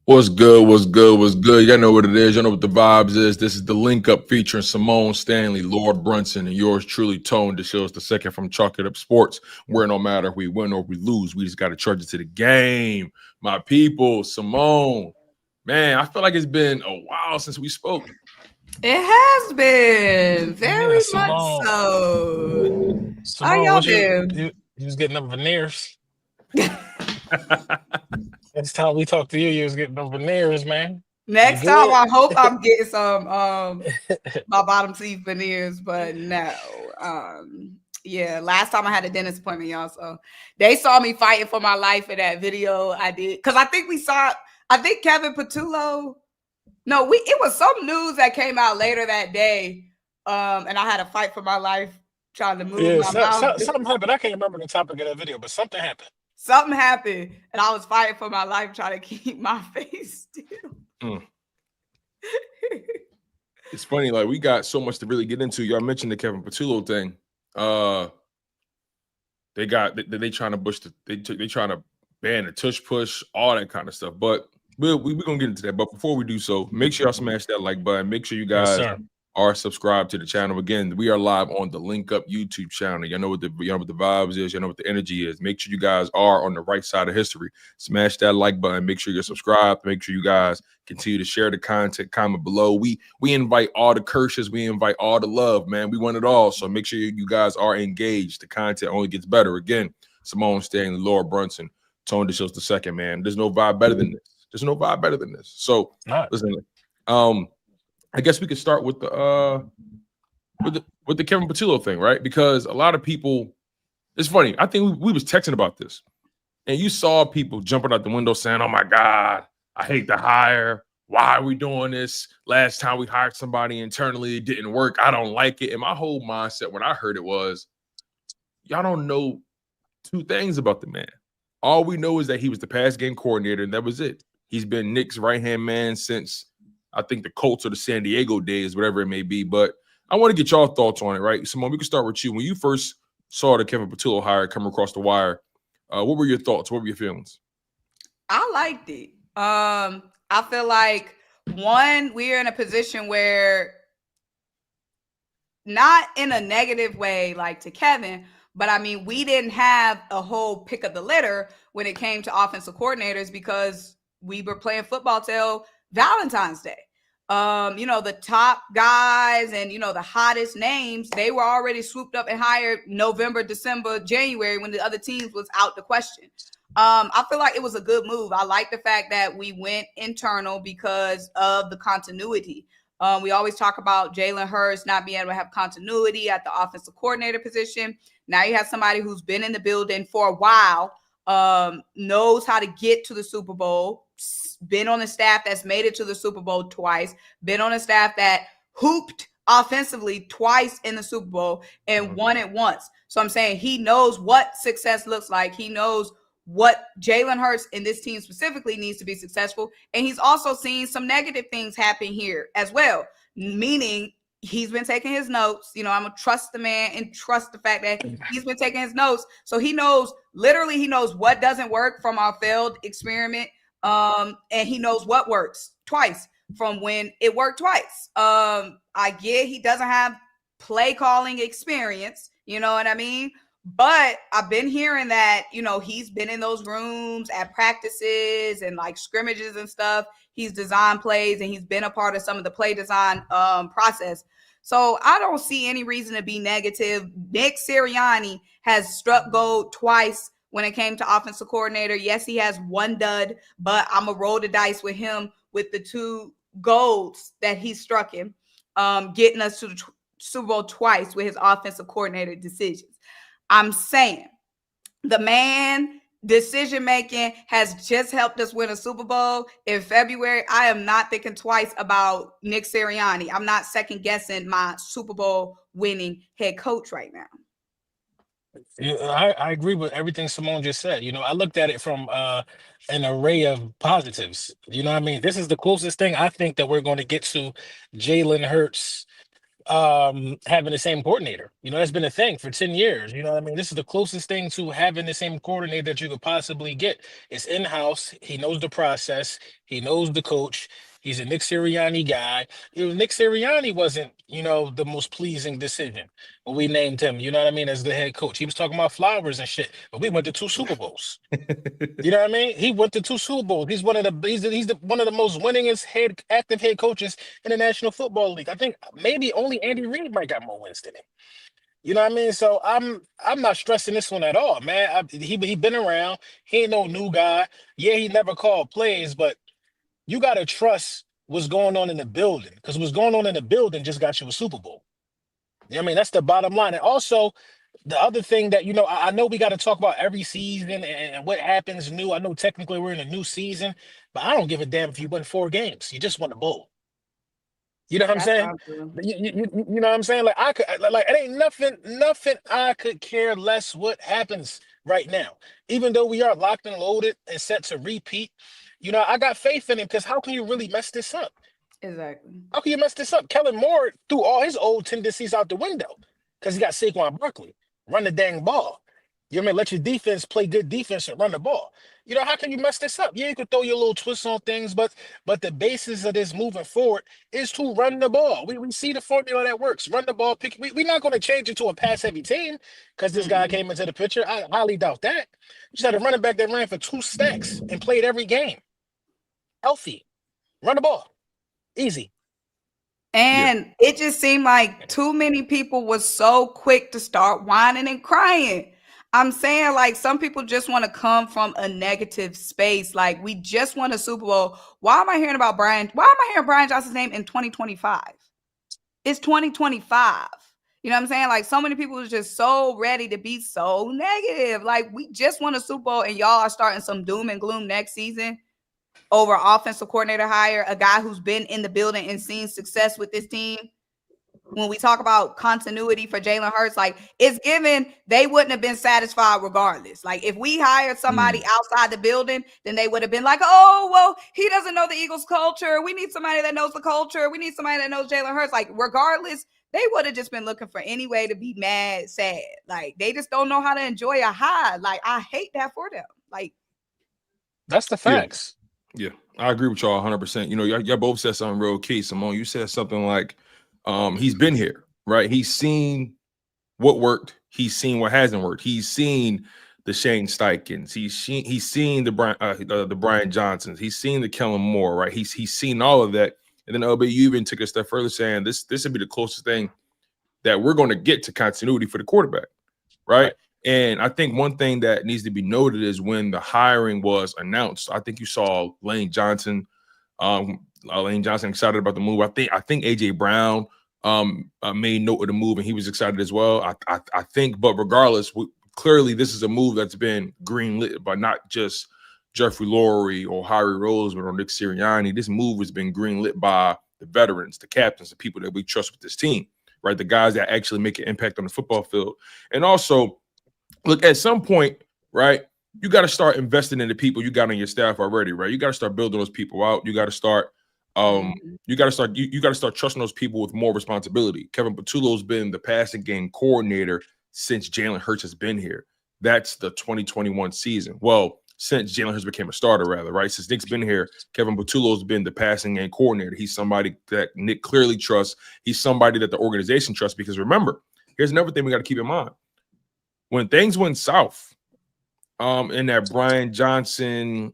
What's good? What's good? What's good? Y'all know what it is. Y'all know what the vibes is. This is the Link Up featuring Symone Stanley, Lord Brunson, and yours truly, Tone DeShields, the second from Chalk It Up Sports, where no matter if we win or we lose, we just got to charge it to the game. My people, Symone, man, I feel like it's been a while since we spoke. It has been Yeah, very much Simone. so. How Simone, y'all what you, been? you was getting them veneers. Next time we talk to you, you was getting them veneers, man. You Next time, good? I hope I'm getting some my bottom teeth veneers, but no. Yeah, last time I had a dentist appointment, y'all. So they saw me fighting for my life in that video I did because I think Kevin Patullo. No, it was some news that came out later that day, and I had to fight for my life trying to move Yeah, my mouth. something happened. I can't remember the topic of that video, but something happened. Something happened, and I was fighting for my life trying to keep my face still. It's funny, like we got so much to really get into. Y'all mentioned the Kevin Patullo thing. They trying to they trying to ban the tush push, all that kind of stuff. But we're gonna get into that. But before we do so, make sure y'all smash that like button. Make sure you guys are subscribed to the channel. Again, we are live on the Link Up YouTube channel. Y'all know what the vibes is. You know what the energy is. Make sure you guys are on the right side of history. Smash that like button. Make sure you're subscribed. Make sure you guys continue to share the content. Comment below. We invite all the curses. We invite all the love, man. We want it all. So make sure you guys are engaged. The content only gets better. Again, Symone Stanley, Lord Brunson, Tone DeShields the second, man. There's no vibe better than this. There's no vibe better than this. So listen, I guess we could start with the Kevin Patullo thing, right? Because a lot of people, it's funny. I think we was texting about this, and you saw people jumping out the window saying, "Oh my God, I hate the hire. Why are we doing this? Last time we hired somebody internally, it didn't work. I don't like it." And my whole mindset when I heard it was, y'all don't know two things about the man. All we know is that he was the pass game coordinator, and that was it. He's been Nick's right-hand man since I think the Colts or the San Diego days, whatever it may be. But I want to get y'all thoughts on it, right? Symone, we can start with you. When you first saw the Kevin Patullo hire come across the wire, what were your thoughts? What were your feelings? I liked it. I feel like, one, we're in a position where, not in a negative way like to Kevin, but I mean, we didn't have a whole pick of the litter when it came to offensive coordinators because we were playing football till Valentine's Day. The top guys and, the hottest names, they were already swooped up and hired November, December, January when the other teams was out the question. I feel like it was a good move. I like the fact that we went internal because of the continuity. We always talk about Jalen Hurts not being able to have continuity at the offensive coordinator position. Now you have somebody who's been in the building for a while, knows how to get to the Super Bowl, been on a staff that's made it to the Super Bowl twice, been on a staff that hooped offensively twice in the Super Bowl and won it once. So I'm saying he knows what success looks like. He knows what Jalen Hurts and this team specifically needs to be successful. And he's also seen some negative things happen here as well, meaning he's been taking his notes. I'm going to trust the man and trust the fact that he's been taking his notes. So he knows what doesn't work from our failed experiment. And he knows what works twice from when it worked twice. I get he doesn't have play calling experience, you know what I mean? But I've been hearing that, he's been in those rooms at practices and like scrimmages and stuff. He's designed plays and he's been a part of some of the play design process. So I don't see any reason to be negative. Nick Sirianni has struck gold twice when it came to offensive coordinator. Yes, he has one dud, but I'm going to roll the dice with him with the two golds that he struck him, getting us to the Super Bowl twice with his offensive coordinator decisions. I'm saying the man decision-making has just helped us win a Super Bowl in February. I am not thinking twice about Nick Sirianni. I'm not second-guessing my Super Bowl winning head coach right now. Yeah, I agree with everything Symone just said. I looked at it from an array of positives. You know what I mean? This is the closest thing I think that we're going to get to Jalen Hurts having the same coordinator. You know, that's been a thing for 10 years. You know what I mean? This is the closest thing to having the same coordinator that you could possibly get. It's in-house. He knows the process. He knows the coach. He's a Nick Sirianni guy. Nick Sirianni wasn't, the most pleasing decision when we named him, you know what I mean, as the head coach. He was talking about flowers and shit, but we went to 2 Super Bowls. You know what I mean? He went to 2 Super Bowls. He's one of one of the most winningest active head coaches in the National Football League. I think maybe only Andy Reid might got more wins than him. You know what I mean? So I'm not stressing this one at all, man. He been around. He ain't no new guy. Yeah, he never called plays, but you got to trust what's going on in the building, because what's going on in the building just got you a Super Bowl. You know what I mean? That's the bottom line. And also, the other thing that, I know we got to talk about every season and what happens new. I know technically we're in a new season, but I don't give a damn if you win 4 games. You just won a bowl. You know what I'm saying? You know what I'm saying? Like, it ain't nothing I could care less what happens right now. Even though we are locked and loaded and set to repeat, I got faith in him, because how can you really mess this up? Exactly. How can you mess this up? Kellen Moore threw all his old tendencies out the window because he got Saquon Barkley. Run the dang ball. You know what I mean? Let your defense play good defense and run the ball. How can you mess this up? Yeah, you could throw your little twists on things, but the basis of this moving forward is to run the ball. We see the formula that works. Run the ball. We're not going to change it to a pass-heavy team because this guy came into the picture. I highly doubt that. You just had a running back that ran for 2 stacks and played every game. Healthy. Run the ball. Easy. And it just seemed like too many people was so quick to start whining and crying. I'm saying, like, some people just want to come from a negative space. Like, we just won a Super Bowl. Why am I hearing Brian Johnson's name in 2025? It's 2025. You know what I'm saying? Like, so many people are just so ready to be so negative. Like, we just won a Super Bowl and y'all are starting some doom and gloom next season over offensive coordinator hire, a guy who's been in the building and seen success with this team. When we talk about continuity for Jalen Hurts, like, it's given they wouldn't have been satisfied regardless. Like, if we hired somebody outside the building, then they would have been like, oh, well, he doesn't know the Eagles culture. We need somebody that knows the culture. We need somebody that knows Jalen Hurts. Like, regardless, they would have just been looking for any way to be mad, sad. Like, they just don't know how to enjoy a high. Like, I hate that for them. Like, that's the facts. Yeah, I agree with y'all 100%. Y'all both said something real key. Symone, you said something like, he's been here, right? He's seen what worked. He's seen what hasn't worked. He's seen the Shane Steichens. He's seen the Brian Johnsons. He's seen the Kellen Moore, right? He's seen all of that. And then LB, you even took a step further, saying this would be the closest thing that we're going to get to continuity for the quarterback, right? And I think one thing that needs to be noted is when the hiring was announced, I think you saw Lane Johnson excited about the move. I think AJ Brown made note of the move and he was excited as well. I think, but regardless, clearly this is a move that's been greenlit by not just Jeffrey Lurie or Harry Roseman or Nick Sirianni. This move has been greenlit by the veterans, the captains, the people that we trust with this team, right? The guys that actually make an impact on the football field. And also, look, at some point, right, you got to start investing in the people you got on your staff already, right? You got to start building those people out. You got to start you got to start trusting those people with more responsibility. Kevin Patullo's been the passing game coordinator since Jalen Hurts has been here. That's the 2021 season. Well, since Jalen Hurts became a starter, rather, right? Since Nick's been here, Kevin Patullo's been the passing game coordinator. He's somebody that Nick clearly trusts. He's somebody that the organization trusts, because remember, here's another thing we got to keep in mind. When things went south in that Brian Johnson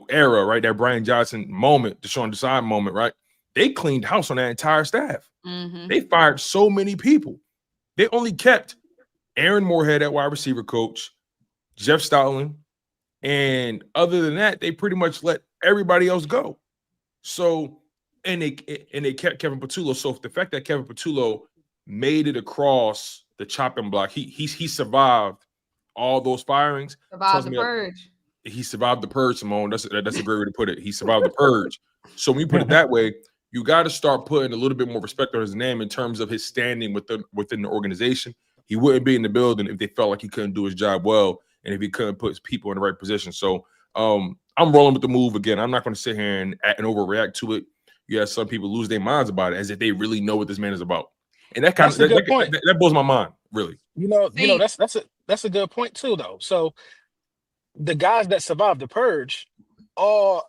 era, right? That Brian Johnson moment, Deshaun Desai moment, right? They cleaned house on that entire staff. They fired so many people. They only kept Aaron Moorhead at wide receiver coach, Jeff Stoutland, and other than that, they pretty much let everybody else go. So, and they kept Kevin Patullo. So the fact that Kevin Patullo made it across the chopping block, he survived all those firings. Survived the purge. He survived the purge, Symone. That's a great way to put it. He survived the purge. So when you put it that way, you got to start putting a little bit more respect on his name in terms of his standing within the organization. He wouldn't be in the building if they felt like he couldn't do his job well and if he couldn't put his people in the right position. So I'm rolling with the move again. I'm not going to sit here and overreact to it. you have some people lose their minds about it as if they really know what this man is about. And that kind of that blows my mind, really. That's a good point too, though. So the guys that survived the purge all,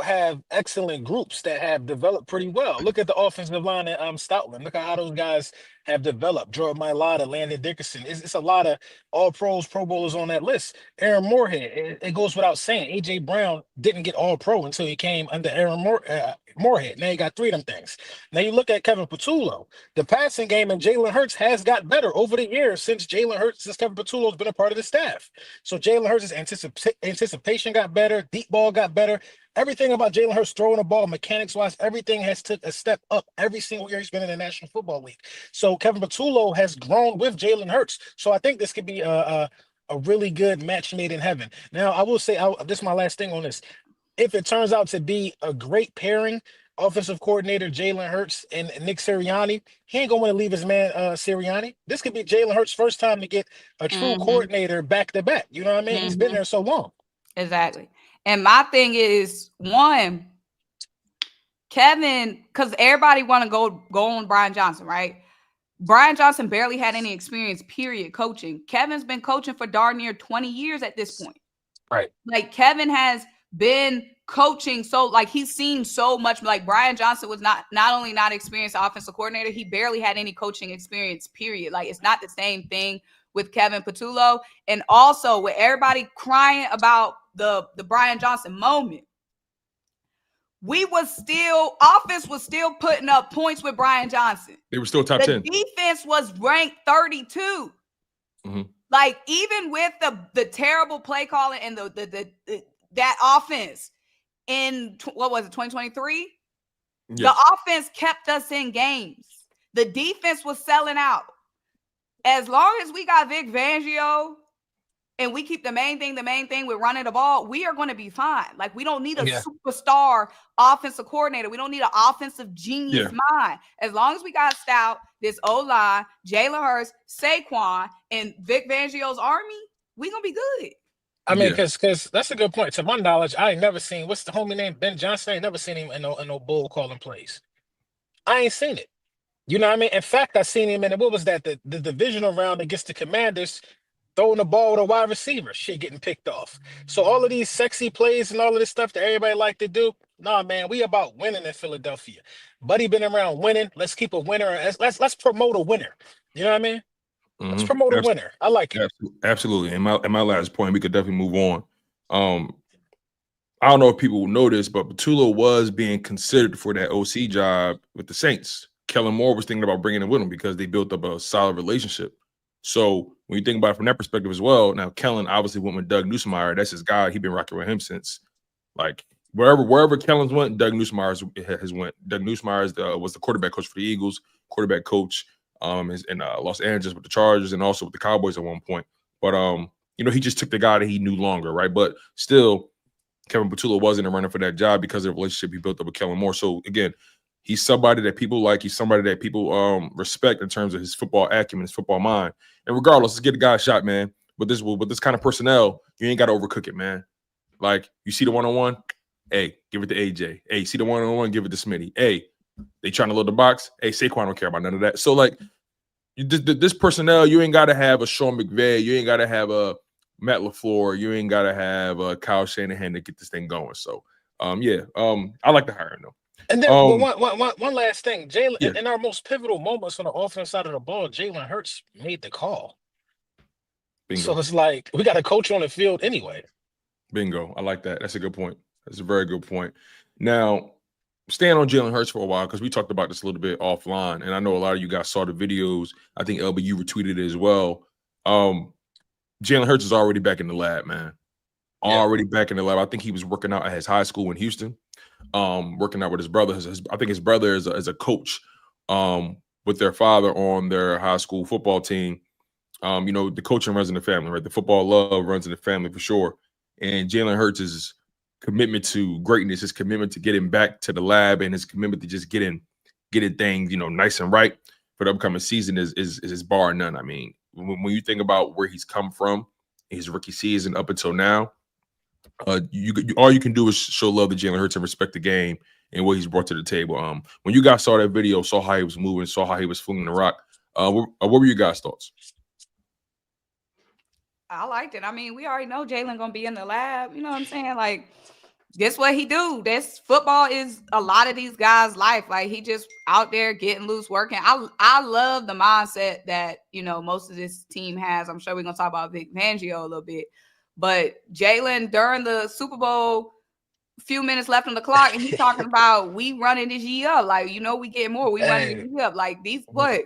have excellent groups that have developed pretty well. Look at the offensive line at Stoutland. Look at how those guys have developed. Jordan Mailata, Landon Dickerson. It's a lot of all pros, Pro Bowlers on that list. Aaron Moorhead, it goes without saying. A.J. Brown didn't get all pro until he came under Aaron Moorhead. Now you got 3 of them things. Now you look at Kevin Patullo. The passing game and Jalen Hurts has got better over the years since Kevin Patullo's been a part of the staff. So Jalen Hurts' anticipation got better. Deep ball got better. Everything about Jalen Hurts throwing the ball, mechanics-wise, everything has took a step up every single year he's been in the National Football League. So Kevin Patullo has grown with Jalen Hurts. So I think this could be a really good match made in heaven. Now, I will say, this is my last thing on this. If it turns out to be a great pairing, offensive coordinator Jalen Hurts and Nick Sirianni, he ain't going to want to leave his man Sirianni. This could be Jalen Hurts' first time to get a true coordinator back-to-back. You know what I mean? He's been there so long. Exactly. And my thing is, one, Kevin, because everybody want to go on Brian Johnson, right? Brian Johnson barely had any experience, period, coaching. Kevin's been coaching for darn near 20 years at this point. Right. Like, Kevin has been coaching, so like he's seen so much. Like, Brian Johnson was not only not experienced offensive coordinator, he barely had any coaching experience, period. Like, it's not the same thing with Kevin Patullo. And also with everybody crying about the Brian Johnson moment, offense was still putting up points with Brian Johnson. They were still top 10. Defense was ranked 32. Like, even with the terrible play calling and that offense in 2023, the offense kept us in games. The defense was selling out. As long as we got Vic Fangio and we keep the main thing with running the ball, we are going to be fine. Like, we don't need a superstar offensive coordinator. We don't need an offensive genius mind. As long as we got Stout, this O-line, Jalen Hurts, Saquon, and Vic Fangio's army, we going to be good. I mean, because that's a good point. To my knowledge, I ain't never seen, what's the homie name? Ben Johnson. I ain't never seen him in no bull calling plays. I ain't seen it. You know what I mean? In fact, I seen him in, what was that? The divisional round against the Commanders, throwing the ball with a wide receiver, shit getting picked off. So all of these sexy plays and all of this stuff that everybody like to do, nah, man, we about winning in Philadelphia. Buddy been around winning. Let's keep a winner. Let's promote a winner. You know what I mean? Let's promote a winner. I like it. Absolutely. And my last point, we could definitely move on. I don't know if people will know this, but Patullo was being considered for that OC job with the Saints. Kellen Moore was thinking about bringing him with him because they built up a solid relationship. So when you think about it from that perspective as well, now Kellen obviously went with Doug Nussmeier. That's his guy. He's been rocking with him since, like, wherever Kellen's went, Doug Nussmeier has went. Doug Nussmeier was the quarterback coach for the Eagles, quarterback coach in Los Angeles with the Chargers and also with the Cowboys at one point. But he just took the guy that he knew longer, right? But still, Kevin Patullo wasn't a runner for that job because of the relationship he built up with Kellen Moore. So again, he's somebody that people like. He's somebody that people respect in terms of his football acumen, his football mind. And regardless, let's get the guy a shot, man. With this kind of personnel, you ain't got to overcook it, man. Like, you see the one-on-one, hey, give it to AJ. Hey, see the one-on-one, give it to Smitty. Hey, they trying to load the box. Hey, Saquon don't care about none of that. So, like, this personnel, you ain't got to have a Sean McVay. You ain't got to have a Matt LaFleur. You ain't got to have a Kyle Shanahan to get this thing going. So, I like the hiring, though. And then one last thing, Jalen. In our most pivotal moments on the offense side of the ball, Jalen Hurts made the call. Bingo. So it's like we got a coach on the field anyway. Bingo. I like that. That's a good point. That's a very good point. Now, staying on Jalen Hurts for a while, because we talked about this a little bit offline, and I know a lot of you guys saw the videos. I think LB, you retweeted it as well. Jalen Hurts is already back in the lab, man. Already back in the lab. I think he was working out at his high school in Houston. Working out with his brother. I think his brother is a coach with their father on their high school football team. The coaching runs in the family, right? The football love runs in the family for sure. And Jalen Hurts' commitment to greatness, his commitment to getting back to the lab, and his commitment to just getting things, nice and right for the upcoming season is bar none. I mean, when you think about where he's come from, his rookie season up until now, all you can do is show love to Jalen Hurts and respect the game and what he's brought to the table. When you guys saw that video, saw how he was moving, saw how he was flinging the rock, what were your guys' thoughts? I liked it. I mean, we already know Jalen gonna be in the lab. You know what I'm saying? Like, this what he do. This football is a lot of these guys' life. Like, he just out there getting loose, working. I love the mindset that, you know, most of this team has. I'm sure we're gonna talk about Vic Fangio a little bit, but Jalen during the Super Bowl, few minutes left on the clock, and he's talking about we running this year up. Like, you know, we get more. We running this year up. Like, these what?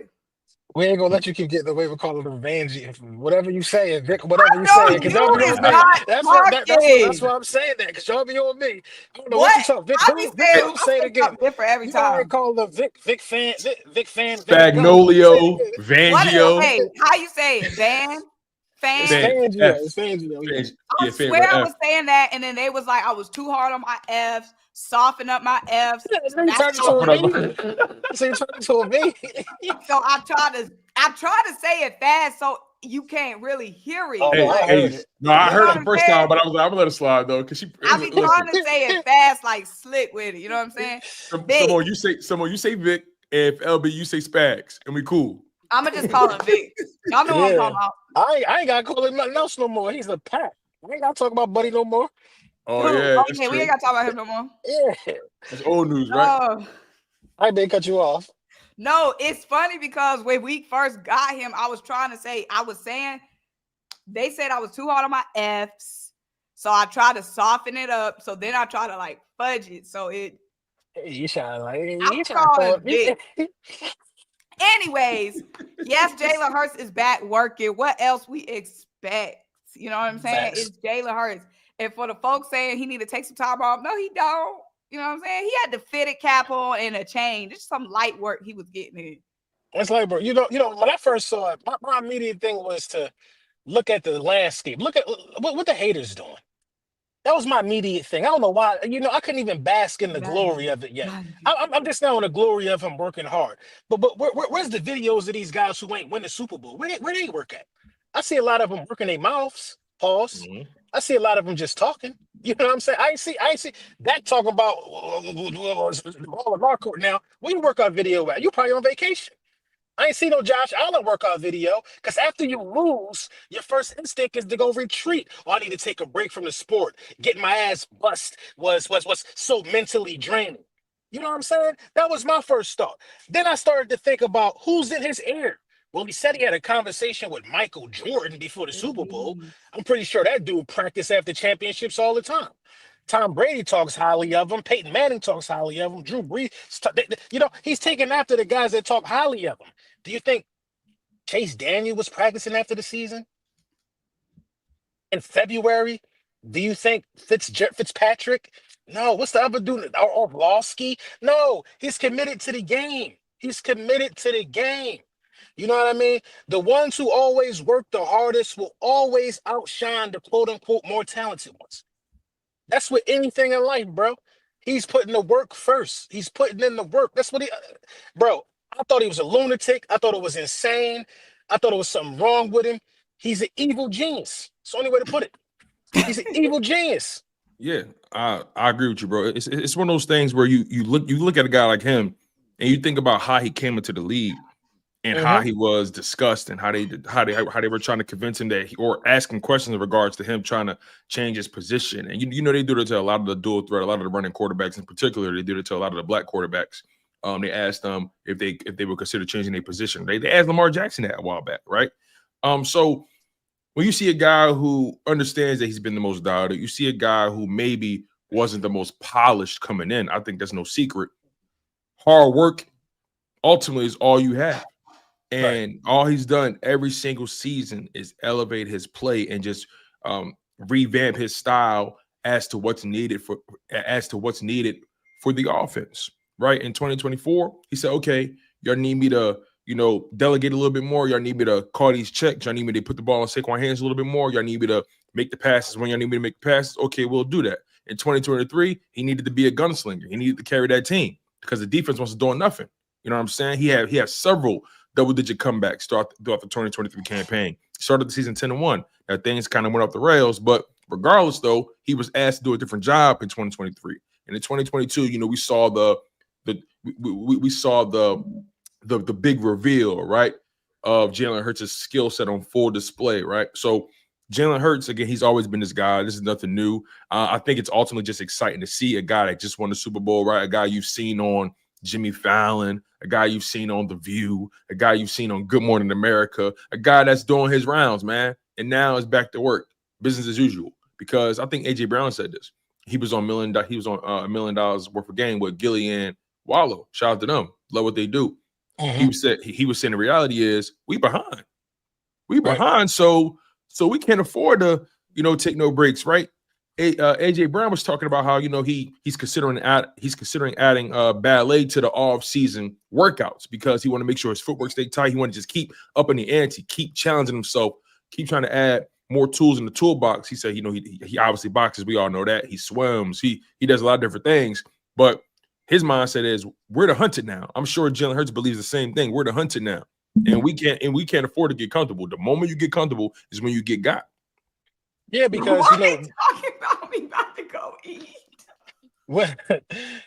We ain't gonna let you keep getting away with calling them Vanjie. Whatever you say, Vic, whatever you say, because y'all be on me. That's why I'm saying that, because y'all be on me. I don't know what you talk. Vic, say it again. Different every time. I call them Vic Fan, Fagnolio, Fangio. Hey, how you say it? Van? It's Fangio. I swear I was saying that, and then they was like, I was too hard on my F's, soften up my F's. So you turned to me. So I try to say it fast so you can't really hear it. I heard it the first time, but I was like, I'm gonna let it slide though, because I be trying to say it fast, like slick with it. You know what I'm saying? Symone, you say Vic, and if LB, you say Spags, and we cool. I'm gonna just call him Vic. Y'all know what I'm talking about. I ain't gotta call him nothing else no more. He's a pack. I ain't gotta talk about Buddy no more. Oh yeah, okay, we ain't gotta talk about him no more. Yeah, that's old news, right? I didn't cut you off. No, it's funny because when we first got him, I was saying they said I was too hard on my F's, so I tried to soften it up. So then I try to like fudge it, so it. You trying like I'm calling Vic. Anyways, yes, Jalen Hurts is back working. What else we expect? You know what I'm saying? It's Jalen Hurts. And for the folks saying he need to take some time off, no, he don't. You know what I'm saying? He had the fitted cap on and a chain. Just some light work he was getting in. It's like, bro, you know, when I first saw it, my immediate thing was to look at the landscape. Look at what the haters doing. That was my immediate thing. I don't know why. You know, I couldn't even bask in the glory of it yet. I'm just now in the glory of him working hard. But where's the videos of these guys who ain't win the Super Bowl? Where they work at? I see a lot of them working their mouths. Pause. Mm-hmm. I see a lot of them just talking. You know what I'm saying? I ain't see that talking about all of our court now. Where you work out video at? You probably on vacation. I ain't seen no Josh Allen workout video, because after you lose, your first instinct is to go retreat. Oh, I need to take a break from the sport. Getting my ass bust was so mentally draining. You know what I'm saying? That was my first thought. Then I started to think about who's in his ear. Well, he said he had a conversation with Michael Jordan before the Super Bowl. I'm pretty sure that dude practiced after championships all the time. Tom Brady talks highly of him. Peyton Manning talks highly of him. Drew Brees, you know, he's taking after the guys that talk highly of him. Do you think Chase Daniel was practicing after the season in February? Do you think Fitzpatrick? No. What's the other dude? Orlovsky? No. He's committed to the game. He's committed to the game. You know what I mean? The ones who always work the hardest will always outshine the quote-unquote more talented ones. That's with anything in life, bro. He's putting the work first. He's putting in the work. That's what bro, I thought he was a lunatic. I thought it was insane. I thought it was something wrong with him. He's an evil genius. It's the only way to put it. He's an evil genius. Yeah, I agree with you, bro. It's one of those things where you look at a guy like him and you think about how he came into the league and how he was discussed and how they were trying to convince him that or ask him questions in regards to him trying to change his position. And you know they do it to a lot of the dual threat, a lot of the running quarterbacks in particular. They did it to a lot of the black quarterbacks. They asked them if they would consider changing their position. They asked Lamar Jackson that a while back, right? So when you see a guy who understands that he's been the most doubted, you see a guy who maybe wasn't the most polished coming in. I think that's no secret. Hard work ultimately is all you have. And all he's done every single season is elevate his play and just revamp his style as to what's needed for the offense. Right in 2024, he said, "Okay, y'all need me to, delegate a little bit more. Y'all need me to call these checks. Y'all need me to put the ball in Saquon's hands a little bit more. Y'all need me to make the passes when y'all need me to make the passes. Okay, we'll do that." In 2023, he needed to be a gunslinger. He needed to carry that team because the defense wasn't doing nothing. You know what I'm saying? He had several double-digit comebacks throughout the 2023 campaign. Started the season 10-1. Now things kind of went off the rails, but regardless, though, he was asked to do a different job in 2023. And in 2022, you know, we saw we saw the big reveal, right, of Jalen Hurts' skill set on full display, right? So Jalen Hurts, again, he's always been this guy. This is nothing new. I think it's ultimately just exciting to see a guy that just won the Super Bowl, right? A guy you've seen on Jimmy Fallon, a guy you've seen on The View, a guy you've seen on Good Morning America, a guy that's doing his rounds, man. And now it's back to work, business as usual. Because I think AJ Brown said this. He was on $1 million worth of game with Gilly and Wallow. Shout out to them. Love what they do. Mm-hmm. He was saying the reality is we behind. We behind, so we can't afford to, you know, take no breaks, right? AJ Brown was talking about how, you know, he's considering adding ballet to the off-season workouts because he want to make sure his footwork stay tight. He want to just keep up in the ante, keep challenging himself, keep trying to add more tools in the toolbox. He said, you know, he obviously boxes. We all know that. He swims. He does a lot of different things. But his mindset is we're the hunted now. I'm sure Jalen Hurts believes the same thing. We're the hunted now. And we can't afford to get comfortable. The moment you get comfortable is when you get got. Yeah, because you know, talking about me about to go eat.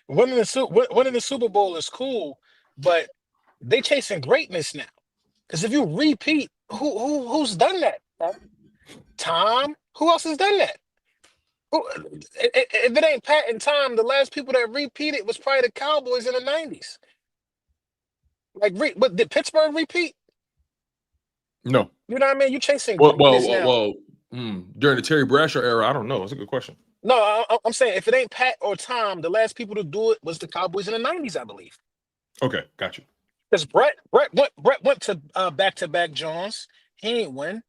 Winning the Super Bowl is cool, but they chasing greatness now. Because if you repeat, who's done that? Tom? Who else has done that? If it ain't Pat and Tom, the last people that repeated was probably the Cowboys in the 90s. But did Pittsburgh repeat? No. You know what I mean? You chasing greatness now. During the Terry Bradshaw era, I don't know. That's a good question. No, I'm saying if it ain't Pat or Tom, the last people to do it was the Cowboys in the 90s, I believe. Okay, got you. Because Brett went to back-to-back Jones. He ain't win.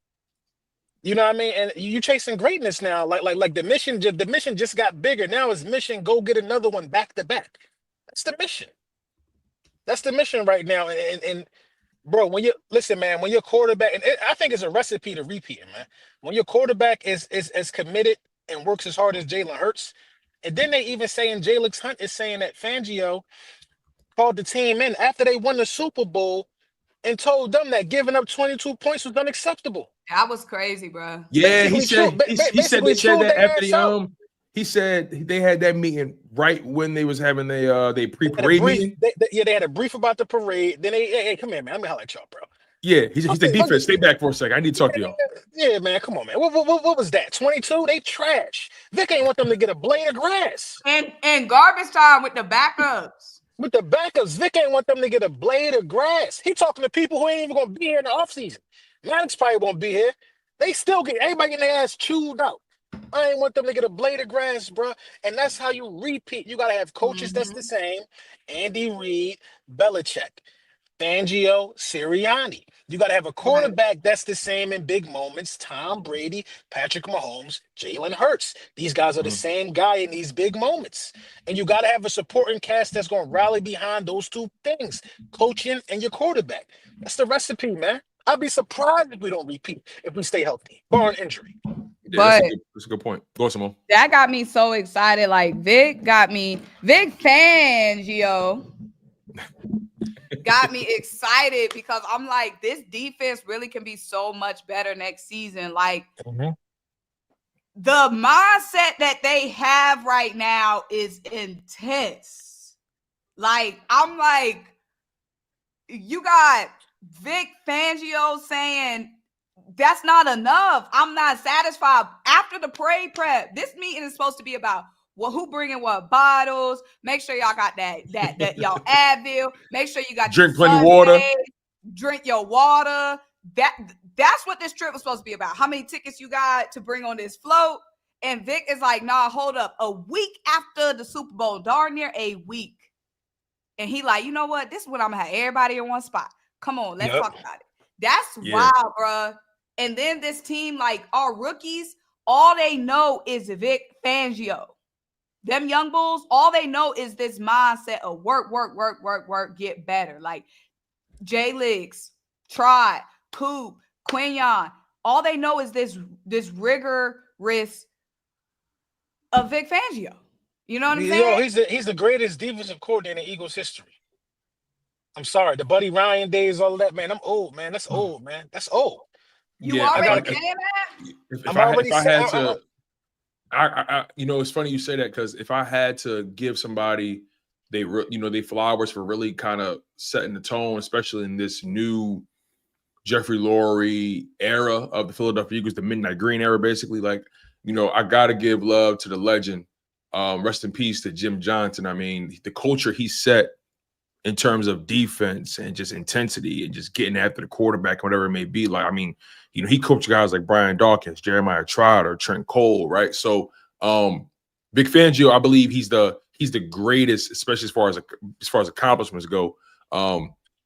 You know what I mean? And you chasing greatness now. Like the mission just got bigger. Now it's mission go get another one back-to-back. That's the mission. That's the mission right now. And bro, when your quarterback, and I think it's a recipe to repeat, man. When your quarterback is as committed and works as hard as Jalen Hurts, and then they even saying Jalen Hunt is saying that Fangio called the team in after they won the Super Bowl and told them that giving up 22 points was unacceptable. That was crazy, bro. Yeah, he said that after he said they had that meeting right when they was having they pre-parade meeting. They had a brief about the parade. Then hey, come here, man. Let me holler at y'all, bro. Yeah, he said defense. Stay back for a second. I need to talk to y'all. Yeah, man. Come on, man. What was that? 22? They trash. Vic ain't want them to get a blade of grass. And garbage time with the backups. With the backups, Vic ain't want them to get a blade of grass. He talking to people who ain't even gonna be here in the offseason. Maddox probably won't be here. They still get everybody getting their ass chewed out. I ain't want them to get a blade of grass, bro. And that's how you repeat. You gotta have coaches that's the same. Andy Reid, Belichick, Fangio, Sirianni. You gotta have a quarterback that's the same in big moments. Tom Brady, Patrick Mahomes, Jalen Hurts. These guys are the same guy in these big moments. And you gotta have a supporting cast that's gonna rally behind those two things: coaching and your quarterback. That's the recipe, man. I'd be surprised if we don't repeat if we stay healthy, barring injury. Yeah, that's a good point. Go, Symone. That got me so excited. Like Vic Fangio got me excited because I'm like, this defense really can be so much better next season. Like the mindset that they have right now is intense. Like, I'm like, you got Vic Fangio saying that's not enough. I'm not satisfied. After the parade prep, this meeting is supposed to be about who bringing what bottles. Make sure y'all got that y'all Advil. Make sure you got drink plenty water. Drink your water. That's what this trip was supposed to be about. How many tickets you got to bring on this float? And Vic is like, nah, hold up. A week after the Super Bowl, darn near a week. And he like, you know what? This is when I'm gonna have everybody in one spot. Come on, let's talk about it. That's wild, bro. And then this team, like our rookies, all they know is Vic Fangio. Them young bulls, all they know is this mindset of work, get better. Like Jay Liggs, Trot, Coop, Quinyon. All they know is this rigorous of Vic Fangio. You know what I'm saying? He's the greatest defensive coordinator in Eagles history. I'm sorry, the Buddy Ryan days, all of that, man. I'm old, man. That's old, man. That's old. You already saying that? If I had to, It's funny you say that because if I had to give somebody they flowers for really kind of setting the tone, especially in this new Jeffrey Lurie era of the Philadelphia Eagles, the Midnight Green era, basically. Like, I got to give love to the legend. Rest in peace to Jim Johnson. I mean, the culture he set in terms of defense and just intensity and just getting after the quarterback, whatever it may be. Like, I mean, he coached guys like Brian Dawkins, Jeremiah Trotter, Trent Cole, right? So, Vic Fangio, I believe he's the greatest, especially as far as accomplishments go.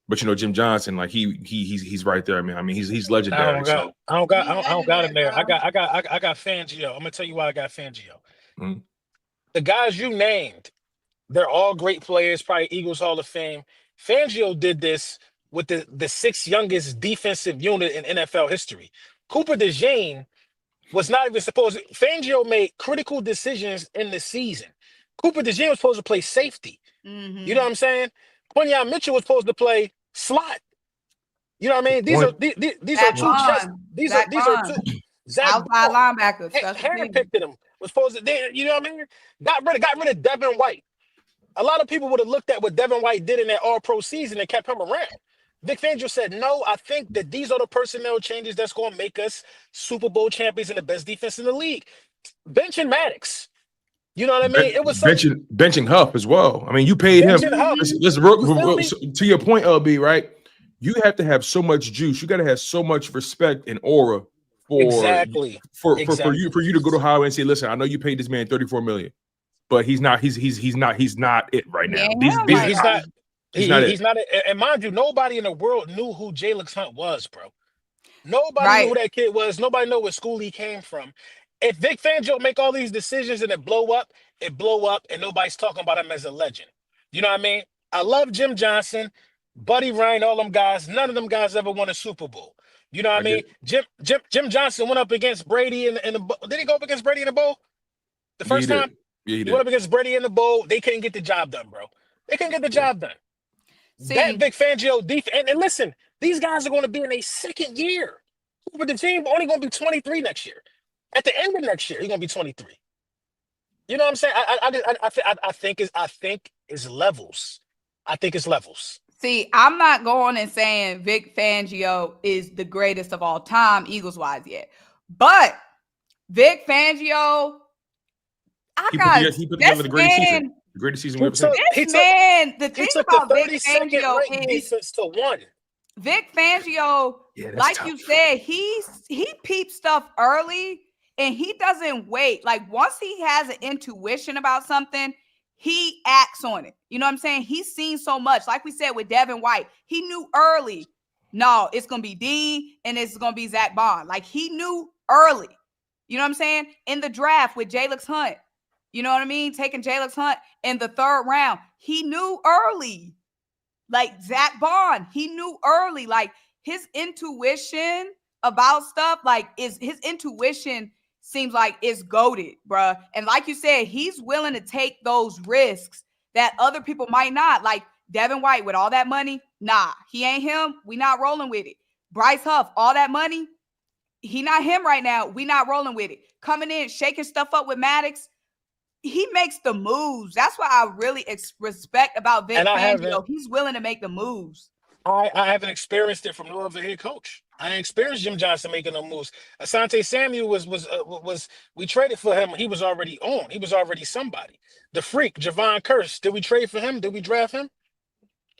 But Jim Johnson, like he's right there. I mean, he's legendary. I don't got him there. I got Fangio. I'm gonna tell you why I got Fangio. Mm-hmm. The guys you named, they're all great players, probably Eagles Hall of Fame. Fangio did this with the sixth youngest defensive unit in NFL history. Cooper Dejean was not even supposed to. Fangio made critical decisions in the season. Cooper Dejean was supposed to play safety. Mm-hmm. You know what I'm saying? Quinyon Mitchell was supposed to play slot. You know what I mean? These are two chess. These are two outside linebackers. Handpicked them. Was supposed to. You know what I mean? Got rid of Devin White. A lot of people would have looked at what Devin White did in that All-Pro season and kept him around. Vic Fangio said, no, I think that these are the personnel changes that's going to make us Super Bowl champions and the best defense in the league. Benching Maddox. You know what I mean? It was benching Huff as well. I mean, you paid him. To your point, LB, right? You have to have so much juice. You got to have so much respect and aura for you to go to Howard and say, listen, I know you paid this man $34 million. But he's not it right now. He's not it. And mind you, nobody in the world knew who Jalen Hurts was, bro. Nobody knew who that kid was. Nobody knew what school he came from. If Vic Fangio make all these decisions and it blow up, and nobody's talking about him as a legend. You know what I mean? I love Jim Johnson, Buddy Ryan, all them guys. None of them guys ever won a Super Bowl. You know what I mean? Jim Johnson went up against Brady in the bowl. Did he go up against Brady in the bowl? The first time? Yeah, he went up against Brady in the bowl. They couldn't get the job done, bro. They couldn't get the job done. That Vic Fangio defense. And listen, these guys are going to be in a second year. But the team only going to be 23 next year. At the end of next year, he's going to be 23. You know what I'm saying? I think it's levels. I think it's levels. See, I'm not going and saying Vic Fangio is the greatest of all time, Eagles-wise yet. But Vic Fangio, he put together the greatest season. The greatest season we've ever seen. The thing about Vic Fangio is defense to one. Vic Fangio, like you said, he peeps stuff early and he doesn't wait. Like once he has an intuition about something, he acts on it. You know what I'm saying? He's seen so much. Like we said with Devin White, he knew early, no, it's going to be Dean and it's going to be Zach Bond. Like he knew early. You know what I'm saying? In the draft with Jalen Hurts. You know what I mean? Taking Jalen Hurts in the third round. He knew early. Like Zach Bond, he knew early. Like his intuition about stuff, his intuition seems like it's goated, bruh. And like you said, he's willing to take those risks that other people might not. Like Devin White with all that money, nah, he ain't him. We not rolling with it. Bryce Huff, all that money, he not him right now. We not rolling with it. Coming in, shaking stuff up with Maddox. He makes the moves. That's what I really respect about Vic Fangio. He's willing to make the moves. I haven't experienced it from no other head coach. I ain't experienced Jim Johnson making no moves. Asante Samuel was we traded for him. He was already on. He was already somebody. The freak, Javon Curse. Did we trade for him? Did we draft him?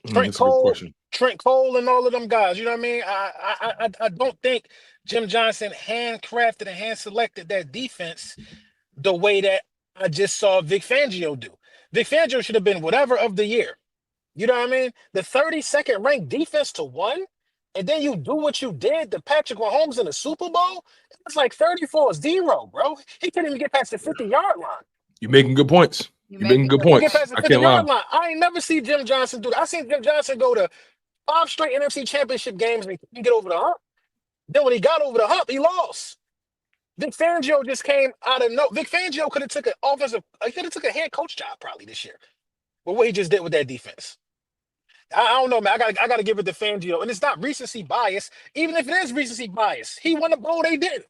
Trent Cole and all of them guys. You know what I mean? I don't think Jim Johnson handcrafted and hand selected that defense the way that I just saw Vic Fangio do. Vic Fangio should have been whatever of the year. You know what I mean? The 32nd ranked defense to one, and then you do what you did to Patrick Mahomes in the Super Bowl. It's like 34-0, bro. He couldn't even get past the 50-yard line. You're making good points. You're making good points. I can't lie. I ain't never seen Jim Johnson do that. I seen Jim Johnson go to 5 straight NFC Championship games and he couldn't get over the hump. Then when he got over the hump, he lost. Vic Fangio just came out of no. Vic Fangio could have took a head coach job probably this year. But what he just did with that defense. I don't know, man. I gotta give it to Fangio. And it's not recency bias. Even if it is recency bias, he won the bowl, they didn't.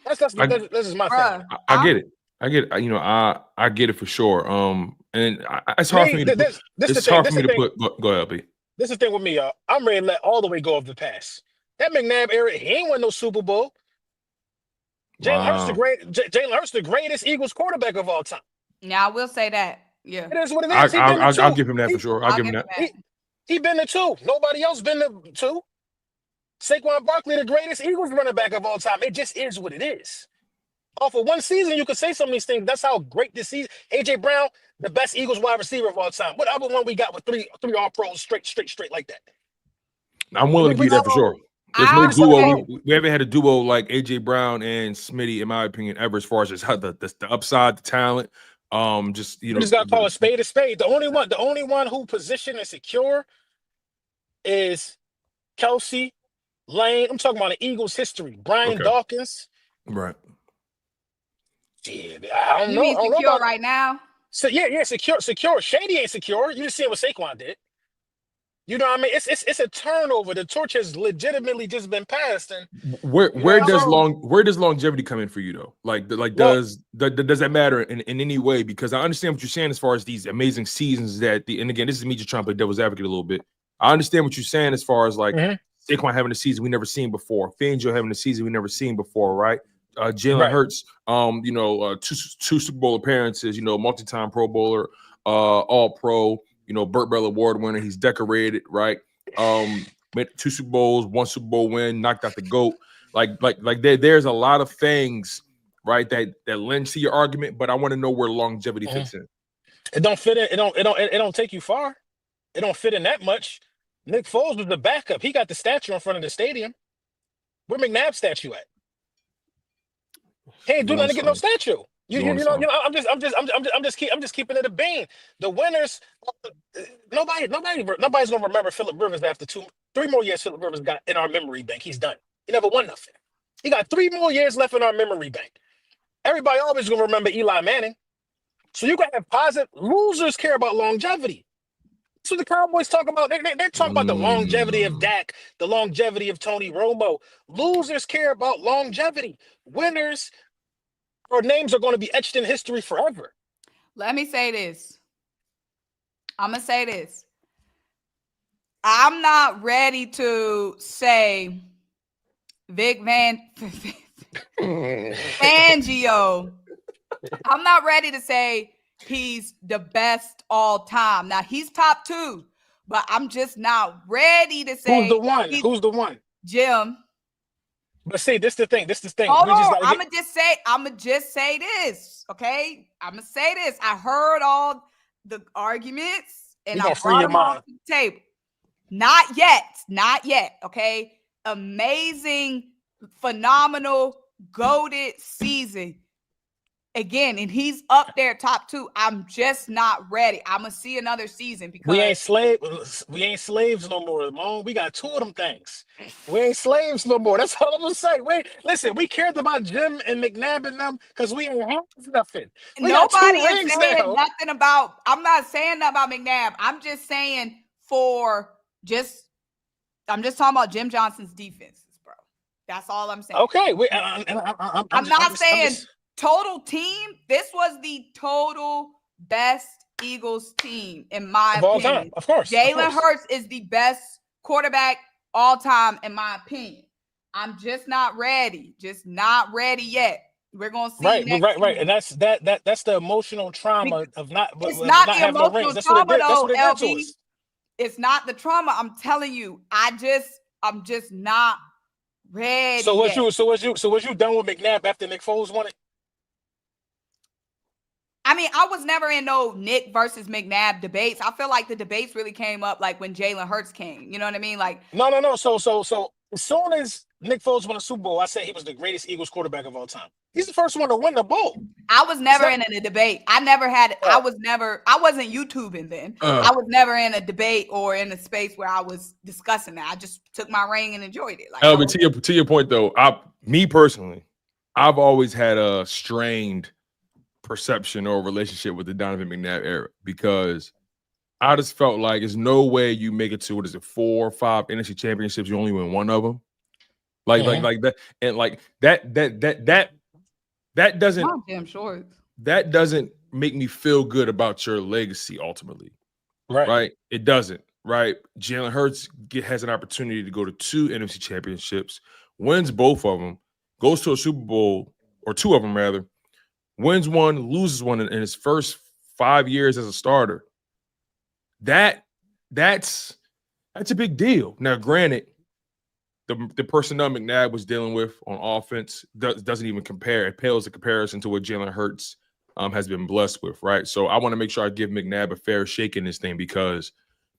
That's just my thing. I get it. I get it for sure. And it's hard for me to put. It's hard for me to put. Go ahead, B. This is the thing with me, y'all. I'm ready to let all the way go of the past. That McNabb era, he ain't won no Super Bowl. Jalen Hurts, the greatest Eagles quarterback of all time. Yeah, I will say that. Yeah, it is what it is. I'll give him that for sure. I'll give him that. He been the 2. Nobody else been the 2. Saquon Barkley, the greatest Eagles running back of all time. It just is what it is. Off of one season, you could say some of these things. That's how great this season. AJ Brown, the best Eagles wide receiver of all time. What other one we got with three All-Pros straight like that? I'm willing to give that for sure. There's no duo. We haven't had a duo like AJ Brown and Smitty, in my opinion, ever, as far as just how the upside, the talent. You just got to call a spade a spade. The only one who position is secure is Kelsey, Lane. I'm talking about the Eagles' history. Brian Dawkins. Right. Yeah, I don't know. You mean secure right now? So yeah, secure. Shady ain't secure. You just see what Saquon did. You know what I mean? It's a turnover. The torch has legitimately just been passed. And where does longevity come in for you though? Does that matter in any way? Because I understand what you're saying as far as these amazing seasons and again, this is me just trying to play devil's advocate a little bit. I understand what you're saying as far as Saquon having a season we never seen before, Fangio having a season we never seen before, right? Jalen Hurts, two Super Bowl appearances, multi-time Pro Bowler, All-Pro, Burt Bell Award winner. He's decorated, right? Made 2 Super Bowls, 1 Super Bowl win, knocked out the GOAT. There's a lot of things, right, that lend to your argument, but I want to know where longevity fits in. It don't fit in. It don't take you far. It don't fit in that much. Nick Foles was the backup. He got the statue in front of the stadium. Where McNabb statue at? He ain't do nothing to get no statue. I'm just keeping it a bean. The winners, nobody's gonna remember Phillip Rivers after 3 more years. Phillip Rivers got in our memory bank. He's done. He never won nothing. He got 3 more years left in our memory bank. Everybody always gonna remember Eli Manning. So you gotta have positive. Losers care about longevity. That's what the Cowboys talk about. They're talking about the longevity of Dak, the longevity of Tony Romo. Losers care about longevity. Winners, our names are going to be etched in history forever. Let me say this. I'm going to say this. I'm not ready to say Vic Fangio. I'm not ready to say he's the best all time. Now, he's top 2, but I'm just not ready to say. Who's the one? Jim. But see, this is the thing. Hold on. I'm gonna just say this, okay? I'm gonna say this. I heard all the arguments and I brought them off the table. Not yet, okay? Amazing, phenomenal, goated season. Again, and he's up there top 2. I'm just not ready. I'm gonna see another season because we ain't slaves no more, Mom. We got 2 of them things. We ain't slaves no more. That's all I'm gonna say. Listen, we cared about Jim and McNabb and them because we ain't have nothing. Nobody is saying nothing about. I'm not saying nothing about McNabb. I'm just saying I'm just talking about Jim Johnson's defenses, bro. That's all I'm saying. Okay, I'm not saying. Total team, this was the total best Eagles team, in my opinion. Time, of course. Jalen Hurts is the best quarterback all time, in my opinion. I'm just not ready. Just not ready yet. We're gonna see. Right. And that's the emotional trauma of not. It's not the emotional trauma, though, LB. It's not the trauma. I'm telling you. I'm just not ready. So was you done with McNabb after Nick Foles won it? I mean, I was never in no Nick versus McNabb debates. I feel like the debates really came up like when Jalen Hurts came. You know what I mean? Like no. So as soon as Nick Foles won a Super Bowl, I said he was the greatest Eagles quarterback of all time. He's the first one to win the bowl. I was never in a debate. I wasn't YouTubing then. I was never in a debate or in a space where I was discussing that. I just took my ring and enjoyed it. But to your point though, me personally, I've always had a strained perception or relationship with the Donovan McNabb era because I just felt like there's no way you make it to 4 or 5 NFC championships. You only win 1 of them, like that, and like that doesn't. Damn short. that doesn't make me feel good about your legacy ultimately. Right? It doesn't. Right? Jalen Hurts has an opportunity to go to 2 NFC championships, wins both of them, goes to a Super Bowl, or 2 of them rather, wins one, loses one in his first 5 years as a starter. That's a big deal. Now, granted, the personnel McNabb was dealing with on offense doesn't even compare. It pales in comparison to what Jalen Hurts has been blessed with, right? So I want to make sure I give McNabb a fair shake in this thing because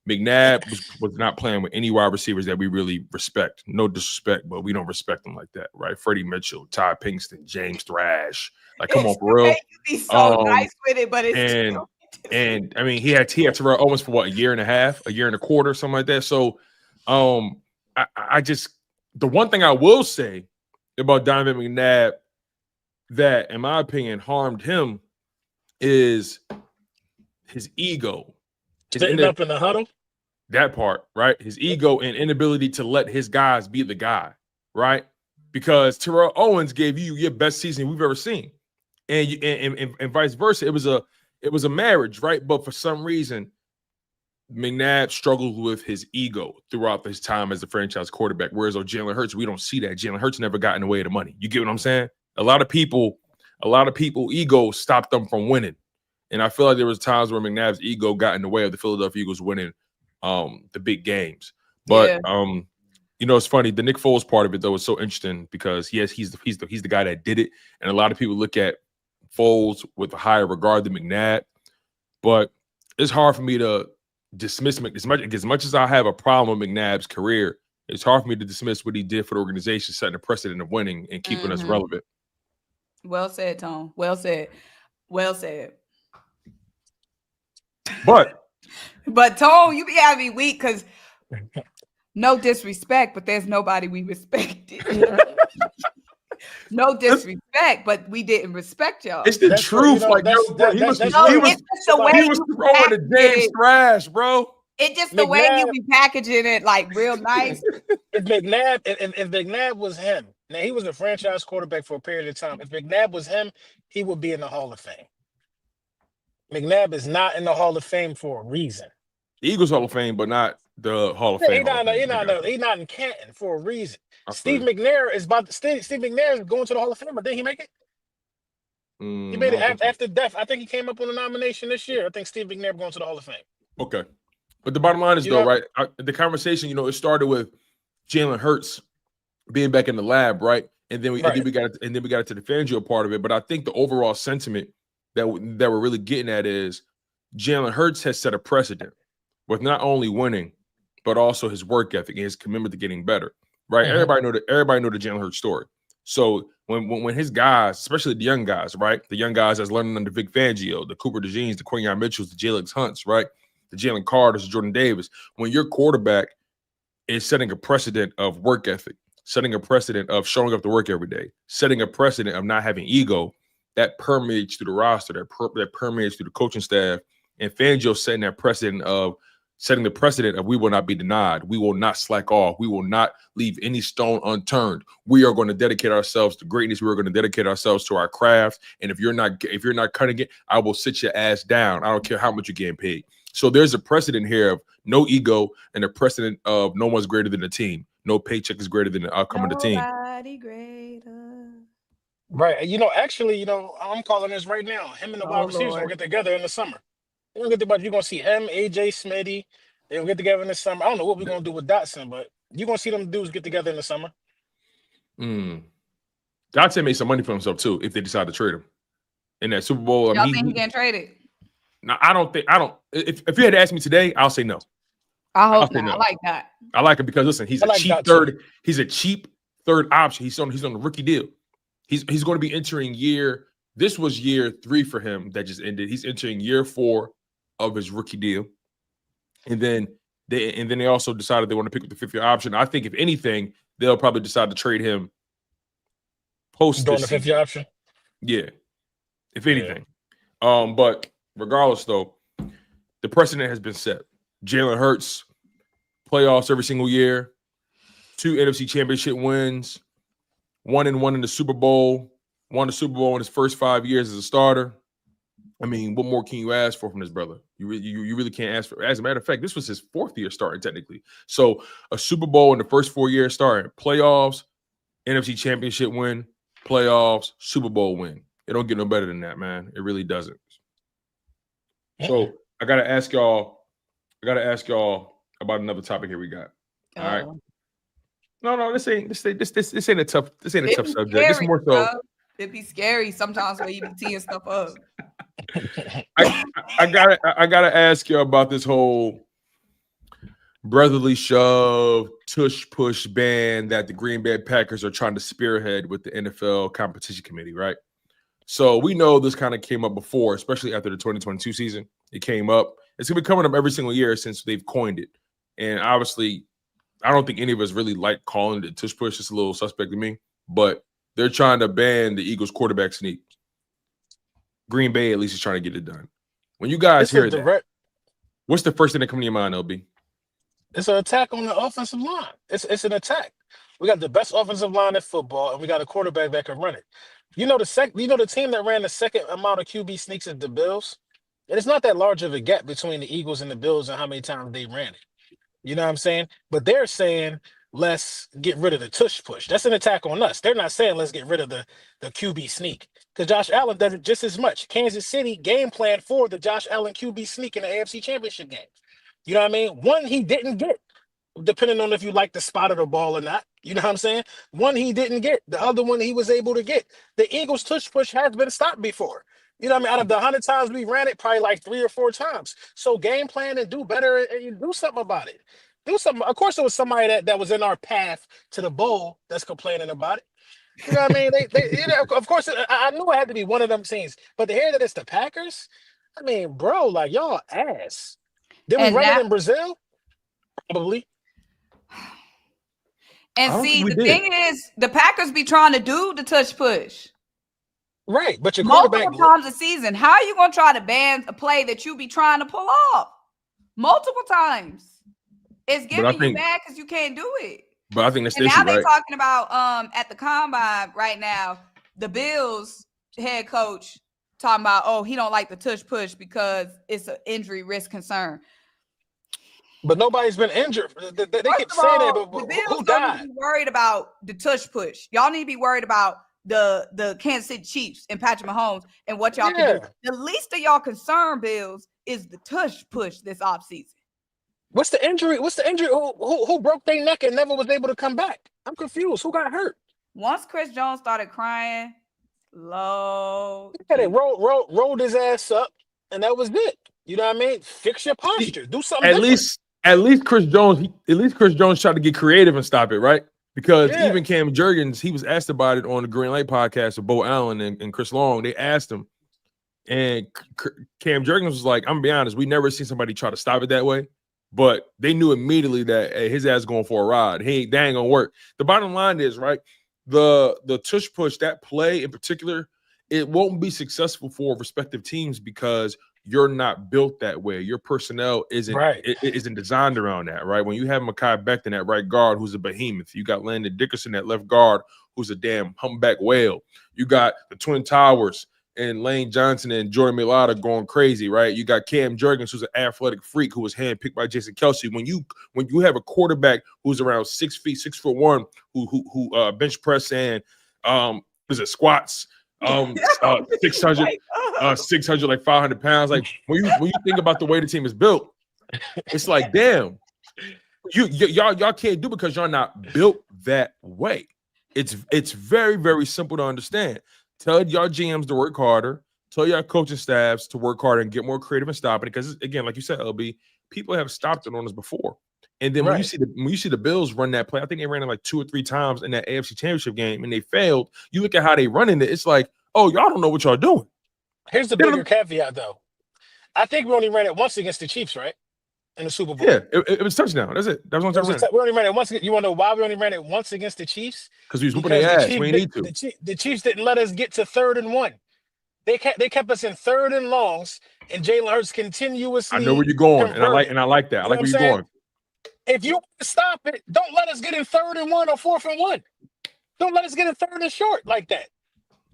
McNabb was not playing with any wide receivers that we really respect. No disrespect, but we don't respect them like that, right? Freddie Mitchell, Ty Pinkston, James Thrash. Like, come on, for real. He's so nice with it, but it's and I mean, he had Terrell Owens for what, a year and a quarter, something like that. So, I just, the one thing I will say about Donovan McNabb that, in my opinion, harmed him is his ego. Sitting up in the huddle? That part, right? His ego and inability to let his guys be the guy, right? Because Terrell Owens gave you your best season we've ever seen. And vice versa. It was a marriage, right? But for some reason, McNabb struggled with his ego throughout his time as a franchise quarterback. Whereas on Jalen Hurts, we don't see that. Jalen Hurts never got in the way of the money. You get what I'm saying? A lot of people ego stopped them from winning. And I feel like there was times where McNabb's ego got in the way of the Philadelphia Eagles winning the big games. But you know, it's funny. The Nick Foles part of it though is so interesting because yes, he's the guy that did it, and a lot of people look at Foles with a higher regard than McNabb. But it's hard for me to dismiss as much as I have a problem with McNabb's career. It's hard for me to dismiss what he did for the organization, setting a precedent of winning and keeping us relevant. Well said, Tone. Well said. Well said. But Tone, you be having me weak because no disrespect, but there's nobody we respected. No disrespect, but we didn't respect y'all. It's the truth. Like he was throwing the damn trash, bro. It's just the way you be packaging it, like real nice. If McNabb was him, now he was a franchise quarterback for a period of time. If McNabb was him, he would be in the Hall of Fame. McNabb is not in the Hall of Fame for a reason. The Eagles Hall of Fame, but not the Hall of Fame. He's not in Canton for a reason. Steve McNair is going to the Hall of Fame, but didn't he make it? He made it after death. I think he came up on a nomination this year. I think Steve McNair going to the Hall of Fame. Okay. But the bottom line is, right? The conversation, it started with Jalen Hurts being back in the lab, right? And then we got to the Fangio part of it. But I think the overall sentiment that we're really getting at is Jalen Hurts has set a precedent with not only winning, but also his work ethic and his commitment to getting better, right? Mm-hmm. Everybody know the Jalen Hurts story. So when his guys, especially the young guys, right? The young guys that's learning under Vic Fangio, the Cooper Dejeans, the Quinyon Mitchells, the Jalen Hunts, right? The Jalen Carters, Jordan Davis. When your quarterback is setting a precedent of work ethic, setting a precedent of showing up to work every day, setting a precedent of not having ego, that permeates through the roster, that permeates through the coaching staff. And Fangio setting the precedent of we will not be denied. We will not slack off. We will not leave any stone unturned. We are going to dedicate ourselves to greatness. We are going to dedicate ourselves to our craft. And if you're not cutting it, I will sit your ass down. I don't care how much you're getting paid. So there's a precedent here of no ego and a precedent of no one's greater than the team. No paycheck is greater than the outcome of the team. Nobody greater. Right. Actually, I'm calling this right now. Him and the wide receivers will get together in the summer. You're going to see him, AJ, Smitty. They'll get together in the summer. I don't know what we're going to do with Dotson, but you're going to see them dudes get together in the summer. Dotson made some money for himself, too, if they decide to trade him. In that Super Bowl. Y'all think he getting traded? No, I don't. If you had asked me today, I'll say no. I hope not. No. I like that. I like him because, listen, he's a cheap third. He's a cheap third option. He's on the rookie deal. He's going to be entering this was year 3 for him that just ended. He's entering year 4 of his rookie deal. And then they also decided they want to pick up the 5th-year option. I think if anything, they'll probably decide to trade him post the 5th-year option. Yeah. If anything. Yeah. But regardless though, the precedent has been set. Jalen Hurts, playoffs every single year, 2 NFC championship wins, 1-1 in the Super Bowl, won the Super Bowl in his first 5 years as a starter, I mean, what more can you ask for from this brother? You really can't ask for. As a matter of fact, this was his 4th year starting technically. So a Super Bowl in the first 4 years starting, playoffs, NFC Championship win, playoffs, Super Bowl win. It don't get no better than that, man. It really doesn't. So I gotta ask y'all about another topic here we got. All right. No, this ain't a tough subject. This is more so. It'd be scary sometimes when you be teeing stuff up. I gotta ask you about this whole brotherly shove, tush push ban that the Green Bay Packers are trying to spearhead with the NFL competition committee, right? So we know this kind of came up before, especially after the 2022 season. It came up. It's gonna be coming up every single year since they've coined it. And obviously, I don't think any of us really like calling it tush push. It's a little suspect to me, but they're trying to ban the Eagles quarterback sneak. Green Bay at least is trying to get it done. When you guys hear that, what's the first thing that comes to your mind, LB? It's an attack on the offensive line. It's an attack. We got the best offensive line in football, and we got a quarterback that can run it. You know the team that ran the second amount of QB sneaks is the Bills. And it's not that large of a gap between the Eagles and the Bills and how many times they ran it. You know what I'm saying? But they're saying let's get rid of the tush push. That's an attack on us. They're not saying let's get rid of the QB sneak. Because Josh Allen does it just as much. Kansas City game plan for the Josh Allen QB sneak in the AFC Championship game. You know what I mean? One he didn't get, depending on if you like the spot of the ball or not. You know what I'm saying? One he didn't get. The other one he was able to get. The Eagles tush push has been stopped before. You know what I mean? Out of the 100 times we ran it, probably like 3 or 4 times. So game plan and do better and you do something about it. Do something. Of course, there was somebody that was in our path to the bowl that's complaining about it. You know what I mean? They of course, I knew it had to be one of them teams. But to hear that it's the Packers, I mean, bro, like y'all ass. Did we run it in Brazil? Probably. And see, the thing is, the Packers be trying to do the touch push. Right, but your multiple times a season. How are you going to try to ban a play that you be trying to pull off multiple times? It's giving you bad because you can't do it. But I think that's the issue, now they're right? talking about at the combine right now, the Bills head coach talking about, oh, he don't like the tush push because it's an injury risk concern. But nobody's been injured. They keep saying that, but the Bills who died? Don't need to be worried about the tush push. Y'all need to be worried about the Kansas City Chiefs and Patrick Mahomes and what y'all can do. The least of y'all concern, Bills, is the tush push this offseason. What's the injury? Who broke their neck and never was able to come back? I'm confused. Who got hurt? Once Chris Jones started crying, low. Yeah, they rolled his ass up, and that was it. You know what I mean? Fix your posture. Do something. At least Chris Jones tried to get creative and stop it, right? Because even Cam Jurgens, he was asked about it on the Green Light podcast with Bo Allen and Chris Long. They asked him, and Cam Jurgens was like, "I'm gonna be honest, we never seen somebody try to stop it that way." But they knew immediately that his ass going for a ride. That ain't gonna work. The bottom line is, right, the tush push, that play in particular, it won't be successful for respective teams because you're not built that way. Your personnel isn't designed around that, right? When you have Mekhi Becton at right guard, who's a behemoth, you got Landon Dickerson at left guard, who's a damn humpback whale. You got the Twin Towers and Lane Johnson and Jordan Mailata going crazy, right? You got Cam Jurgens, who's an athletic freak who was handpicked by Jason Kelce. When you have a quarterback who's around 6 feet, 6'1", who bench press and squats, 600 like 500 pounds. Like when you think about the way the team is built, it's like, damn, y'all can't do because y'all not built that way. It's very, very simple to understand. Tell y'all GMs to work harder. Tell y'all coaching staffs to work harder and get more creative and stop it. Because again, like you said, LB, people have stopped it on us before. And then when you see the Bills run that play, I think they ran it like 2 or 3 times in that AFC Championship game, and they failed. You look at how they running it; it's like, oh, y'all don't know what y'all doing. Here's the bigger caveat, though. I think we only ran it once against the Chiefs, right? In the Super Bowl. Yeah, it was touchdown. That's it. That was one time. We only ran it once. You want to know why we only ran it once against the Chiefs? Because we was whooping their ass. We need to. The Chiefs didn't let us get to 3rd and 1. They kept us in 3rd and longs, and Jalen Hurts continuously. I know where you're going, and I like that. I like where you're going. If you stop it, don't let us get in 3rd and 1 or 4th and 1. Don't let us get in 3rd and short like that.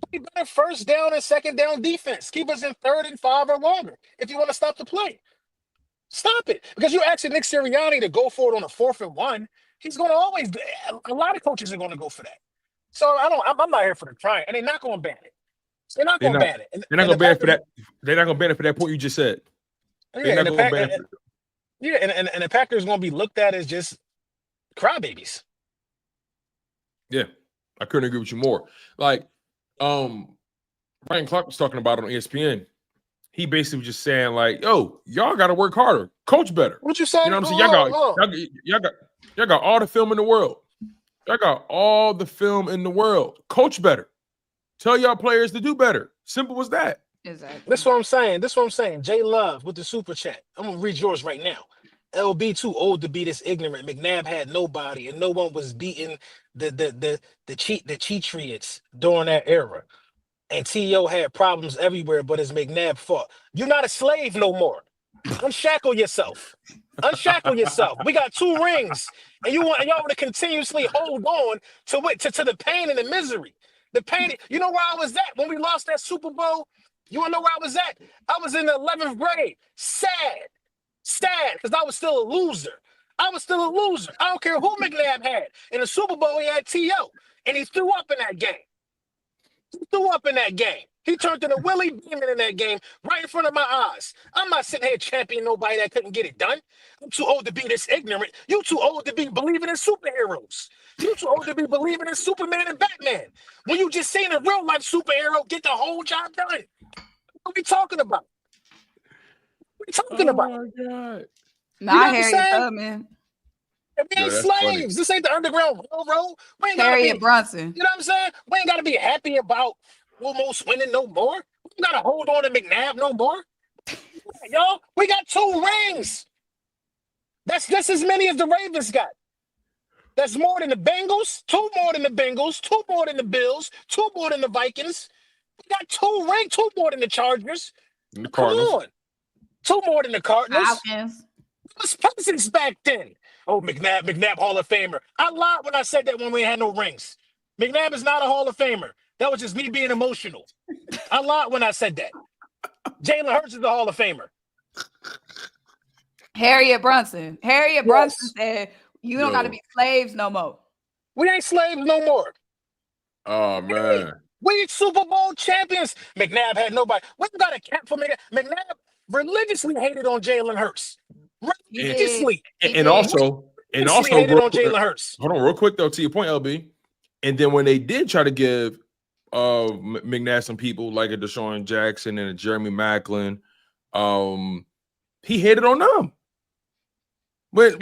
Play better first down and second down defense. Keep us in 3rd and 5 or longer if you want to stop the play. Stop it. Because you're asking Nick Sirianni to go for it on a 4th and 1. He's going to always – a lot of coaches are going to go for that. So I'm not here for the trying. And they're not going to ban it. They're not going to ban it. They're not going to ban it for that. They're not going to ban it for that point you just said. Yeah, and the Packers are going to be looked at as just crybabies. Yeah, I couldn't agree with you more. Like, Ryan Clark was talking about it on ESPN. He basically was just saying, like, yo, y'all got to work harder, coach better. What you saying? You know what I'm saying? Y'all got all the film in the world. Y'all got all the film in the world. Coach better. Tell y'all players to do better. Simple as that. Exactly. That's what I'm saying. J Love with the super chat. I'm gonna read yours right now. LB too old to be this ignorant. McNabb had nobody, and no one was beating the Cheatriots during that era. And T.O. had problems everywhere, but it's McNabb fault. You're not a slave no more. Unshackle yourself. Unshackle yourself. We got 2 rings, and y'all want to continuously hold on to the pain and the misery. The pain. You know where I was at when we lost that Super Bowl? You want to know where I was at? I was in the 11th grade. Sad, because I was still a loser. I don't care who McNabb had. In the Super Bowl, he had T.O., and he threw up in that game. He turned into Willie Beeman in that game right in front of my eyes. I'm not sitting here championing nobody that couldn't get it done. I'm too old to be this ignorant. You too old to be believing in superheroes. You too old to be believing in Superman and Batman. When you just seen a real life superhero get the whole job done. What are we talking about? Oh my God. Not Harriet Tubman. We ain't slaves. Funny. This ain't the Underground Railroad. We ain't Harriet Brunson. You know what I'm saying? We ain't got to be happy about almost winning no more. We got to hold on to McNabb no more. Y'all, we got 2 rings. That's just as many as the Ravens got. That's more than the Bengals. 2 more than the Bengals. 2 more than the Bills. 2 more than the Vikings. We got 2 rings. 2 more than the Chargers. And the Cardinals. Come on. 2 more than the Cardinals. Falcons. What's Peasants back then? Oh, McNabb Hall of Famer. I lied when I said that when we had no rings. McNabb is not a Hall of Famer. That was just me being emotional. I lied when I said that. Jalen Hurts is the Hall of Famer. Harriet Brunson. Brunson said, you don't got to be slaves no more. We ain't slaves no more. Oh, man. We Super Bowl champions. McNabb had nobody. We got a cap for McNabb. McNabb religiously hated on Jalen Hurts. Religiously. And also hated on Jalen Hurts. Hold on, real quick, though, to your point, LB. And then when they did try to give McNabb some people like a Deshaun Jackson and a Jeremy Maclin, he hated on them. When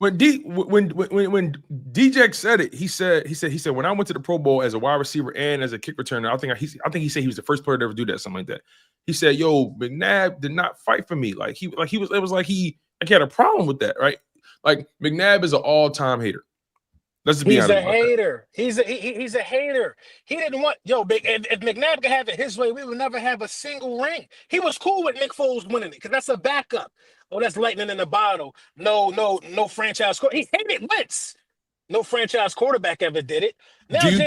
DJ said it, he said when I went to the Pro Bowl as a wide receiver and as a kick returner, I think he said he was the first player to ever do that, something like that. He said, "Yo, McNabb did not fight for me. He had a problem with that, right? Like McNabb is an all-time hater. Let's be honest. He's a hater. He didn't want if McNabb could have it his way, we would never have a single ring. He was cool with Nick Foles winning it because that's a backup. Oh, that's lightning in the bottle. No franchise. He hated Wentz. No franchise quarterback ever did it. Now when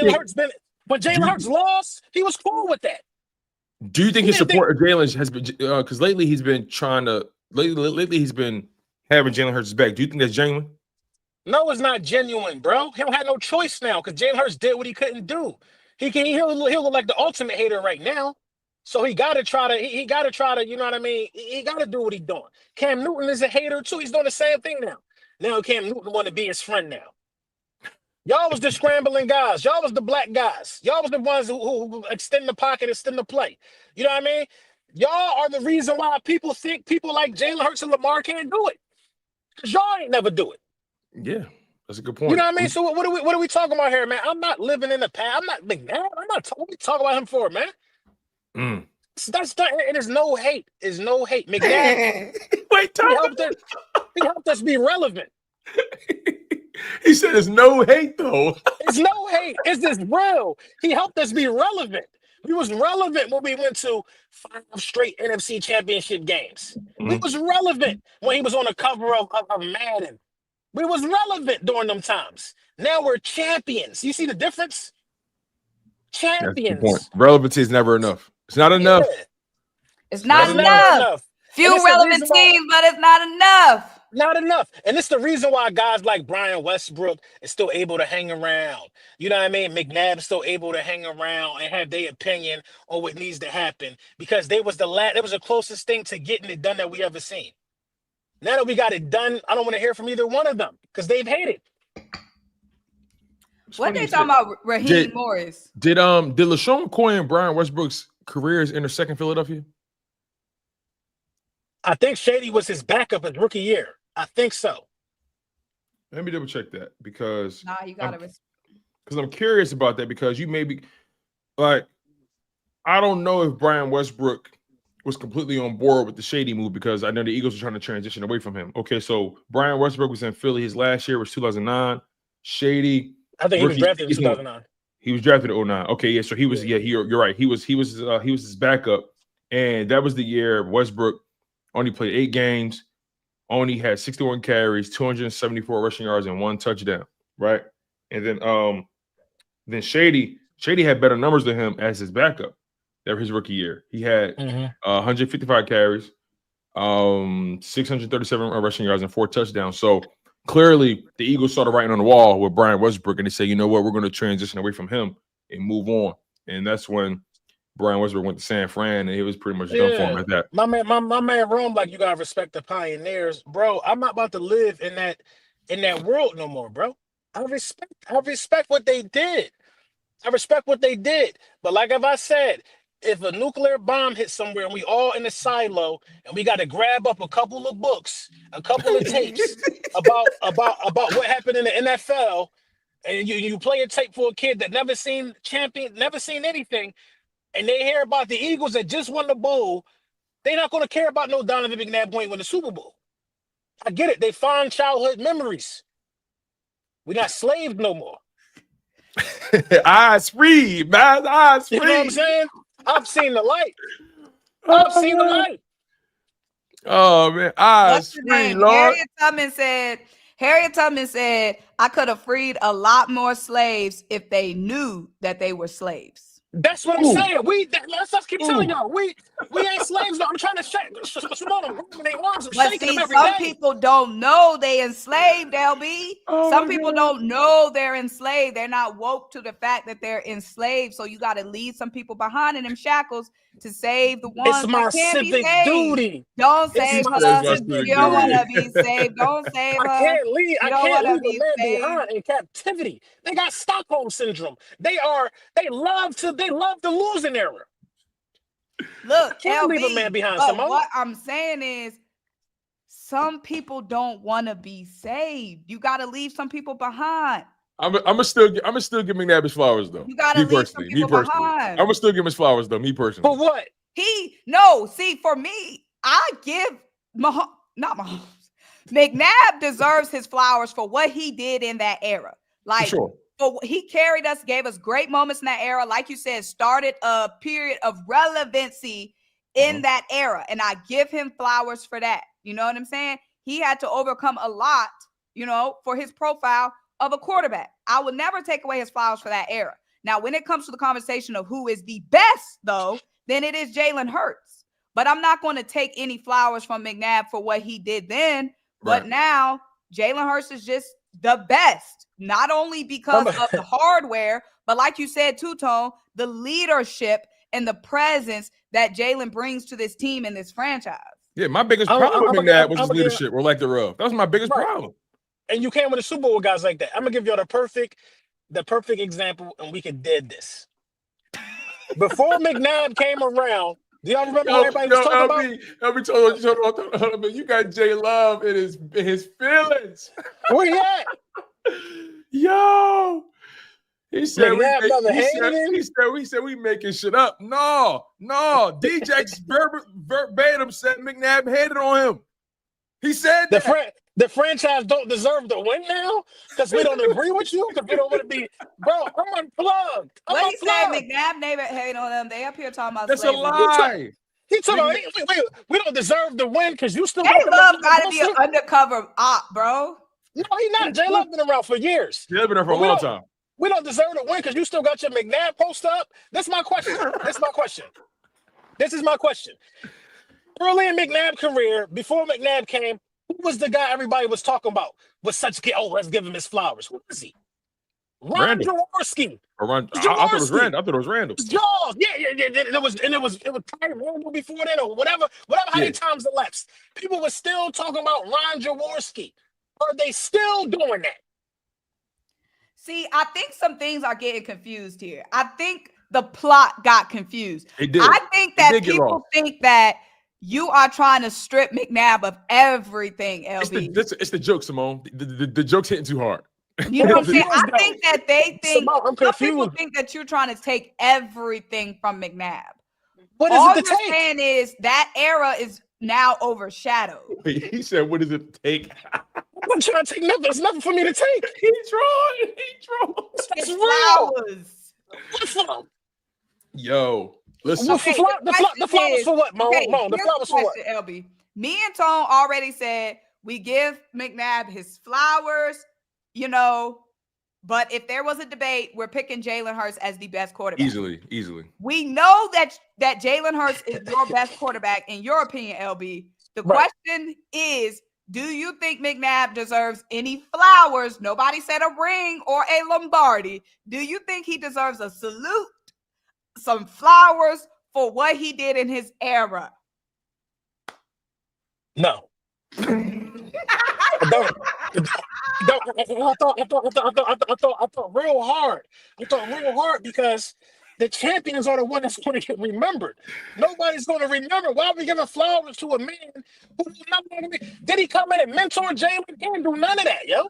Jalen Hurts lost, he was cool with that. Do you think his support of Jalen has been because lately he's been lately he's been having Jalen Hurts back? Do you think that's genuine? No, it's not genuine, bro. He don't have no choice now because Jalen Hurts did what he couldn't do. He'll look like the ultimate hater right now. So he gotta try to, you know what I mean? He gotta do what he's doing. Cam Newton is a hater too. He's doing the same thing now. Now Cam Newton want to be his friend now. Y'all was the scrambling guys. Y'all was the black guys. Y'all was the ones who extend the pocket, extend the play. You know what I mean? Y'all are the reason why people think people like Jalen Hurts and Lamar can't do it. Because y'all ain't never do it. Yeah, that's a good point. You know what I mean? So what are we talking about here, man? I'm not living in the past. I'm not McNabb. What are we talking about him for, man? It is no hate. It's no hate. McNabb. Wait, he helped us be relevant. He said it's no hate, though. It's no hate. It's just real. He helped us be relevant. We was relevant when we went to 5 straight NFC championship games. Mm-hmm. We was relevant when he was on the cover of Madden. We was relevant during them times. Now we're champions. You see the difference? champions. Relevancy is never enough. It's not enough. Yeah. It's not enough. Few relevant teams, but it's not enough. Not enough. And it's the reason why guys like Brian Westbrook is still able to hang around. You know what I mean? McNabb's still able to hang around and have their opinion on what needs to happen because they was the closest thing to getting it done that we ever seen. Now that we got it done, I don't want to hear from either one of them because they've hated. What they talking about, Raheem Morris? Did LaShawn McCoy and Brian Westbrook's careers intersect in Philadelphia? I think Shady was his backup his rookie year. I think so. Let me double check that because you gotta. Because I'm curious about that because you may be like, I don't know if Brian Westbrook was completely on board with the Shady move because I know the Eagles are trying to transition away from him. Okay, so Brian Westbrook was in Philly. His last year was 2009. Shady, I think he was drafted in 2009. He was drafted in 2009. Okay, yeah. So he was. Yeah, you're right. He was his backup, and that was the year Westbrook only played 8 games. Only had 61 carries, 274 rushing yards, and 1 touchdown, right? And then Shady had better numbers than him as his backup. That was his rookie year. He had 155 carries, 637 rushing yards, and 4 touchdowns. So clearly, the Eagles saw the writing on the wall with Brian Westbrook, and they said, you know what, we're going to transition away from him and move on. And that's when Brian Westbrook went to San Fran, and it was pretty much done for him like that. My man Rome, like, you gotta respect the pioneers, bro. I'm not about to live in that world no more, bro. I respect what they did. But like I said, if a nuclear bomb hits somewhere and we all in a silo and we got to grab up a couple of books, a couple of tapes about what happened in the NFL, and you play a tape for a kid that never seen anything. And they hear about the Eagles that just won the bowl, they're not going to care about no Donovan McNabb who ain't win the Super Bowl. I get it. They fond childhood memories. We're not slaves no more. Eyes free, man. Eyes free. You know what I'm saying? I've seen the light. Oh, man. Eyes free, Lord. Harriet Tubman said, I could have freed a lot more slaves if they knew that they were slaves. That's what I'm saying. Let's keep telling y'all. We ain't slaves. No, I'm trying to shake Symone. But see, some people don't know they enslaved, LB. Some people don't know they're enslaved. They're not woke to the fact that they're enslaved. So you got to leave some people behind in them shackles to save the ones that can't be saved. It's my civic duty. Don't save her. You don't want to be saved. Don't save her. I can't leave a man behind in captivity. They got Stockholm syndrome. They love the losing era. Look, can't LB, leave a man behind. What I'm saying is, some people don't want to be saved. You got to leave some people behind. I'm gonna still give McNabb his flowers though. You gotta leave some people behind. I'm gonna still give him his flowers though. Me personally. For what? For me, I give Mahomes. McNabb deserves his flowers for what he did in that era. Like, he carried us, gave us great moments in that era. Like you said, started a period of relevancy in that era, and I give him flowers for that. You know what I'm saying? He had to overcome a lot, for his profile of a quarterback. I will never take away his flowers for that era. Now, when it comes to the conversation of who is the best, though, then it is Jalen Hurts. But I'm not going to take any flowers from McNabb for what he did then. Right. But now, Jalen Hurts is just the best, not only because of the hardware, but like you said, Two-Tone, the leadership and the presence that Jalen brings to this team and this franchise. Yeah, my biggest problem with McNabb was his leadership or lack thereof. That was my biggest problem. And you can't win a Super Bowl with guys like that. I'm gonna give y'all the perfect example, and we could did this. Before McNabb came around, do y'all remember what everybody was talking about? You got J Love in his feelings. Where he at? Yo. He said we making shit up. No. DJ's verbatim said McNabb hated on him. He said that. The franchise don't deserve to win now because we don't agree with you, because we don't want to be, bro, I'm unplugged. What he said, McNabb never hate on them. They up here talking about that's slavery. A lie. He talking about, we don't deserve to win because you still J-Love got to be an undercover op, bro. No, he's not. J-Love been around for years. J-Love been around for a long time. We don't deserve to win because you still got your McNabb post up. This is my question. This is my question. Early in McNabb's career, before McNabb came, who was the guy everybody was talking about? Was let's give him his flowers. Who was he? Ron Jaworski. I thought it was Randall. Jaws. Yeah. It was Ty Randall before that or whatever how many times elapsed. People were still talking about Ron Jaworski. Are they still doing that? See, I think some things are getting confused here. I think the plot got confused. It did. I think that people think that you are trying to strip McNabb of everything, LB. It's the joke, Symone. The joke's hitting too hard. You know what I'm saying? I think that they think I'm confused. some people think that you're trying to take everything from McNabb. What is All it to you're take? saying is that era is now overshadowed. He said, "What does it take?" I'm trying to take nothing. There's nothing for me to take. He drawn. That's It's real. flowers. Yo, listen. The flowers for what, Mo? The flowers for what? LB. Me and Tone already said we give McNabb his flowers, you know, but if there was a debate, we're picking Jalen Hurts as the best quarterback. Easily. We know that Jalen Hurts is your best quarterback, in your opinion, LB. The question is, do you think McNabb deserves any flowers? Nobody said a ring or a Lombardi. Do you think he deserves a salute, some flowers for what he did in his era? No. I don't. I thought real hard. I thought real hard because the champions are the one that's going to get remembered. Nobody's going to remember. Why are we giving flowers to a man who's not going to be? Did he come in and mentor Jalen? He didn't do none of that, yo.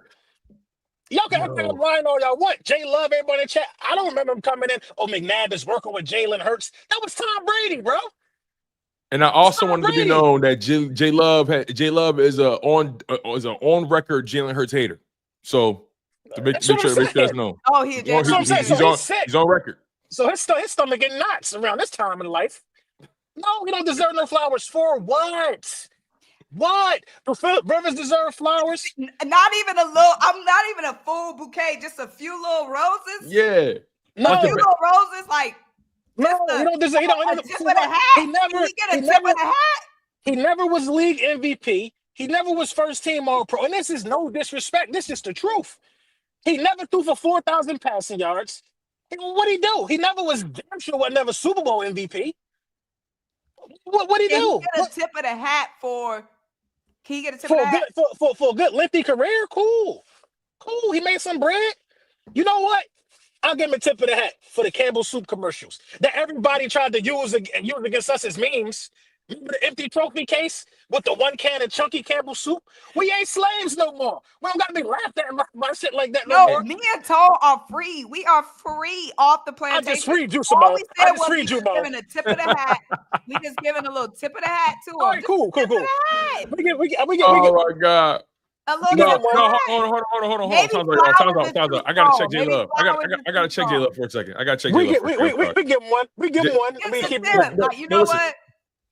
Y'all can have Ryan all y'all want. Jay Love, everybody in chat. I don't remember him coming in. Oh, McNabb is working with Jalen Hurts. That was Tom Brady, bro. And I also wanted to be known that J Love is a on record Jalen Hurts hater. So to make sure that's known. Oh, he's on record. So his stomach getting knots around this time in life. No, he don't deserve no flowers for what? What? Do Philip Rivers deserve flowers? Not even a little. I'm not even a full bouquet. Just a few little roses. Yeah. No, a few little roses. Like no, he don't deserve. He don't. Tip of the hat. He get a tip of the hat. He never was league MVP. He never was first team All Pro. And this is no disrespect. This is the truth. He never threw for 4,000 passing yards. What'd he do? He never was damn sure was never Super Bowl MVP. What'd he do? He get a tip of the hat for. Can he get a tip for of the hat? For a good lengthy career? Cool. He made some bread. You know what? I'll give him a tip of the hat for the Campbell Soup commercials that everybody tried to use against us as memes. Remember the empty trophy case with the one can of chunky Campbell Soup? We ain't slaves no more. We don't got to be laughed at by shit like that no more. Me and Tone are free. We are free off the plantation. I just freed you, Symone. I just freed you, Mo. Giving a tip of the hat. We just giving a little tip of the hat to him. All right, cool. We get, oh, my God. A little hold on. Time out. I gotta check J Love. I gotta check J Love for a second. I gotta check J Love. We give him one. We give him one. You know what?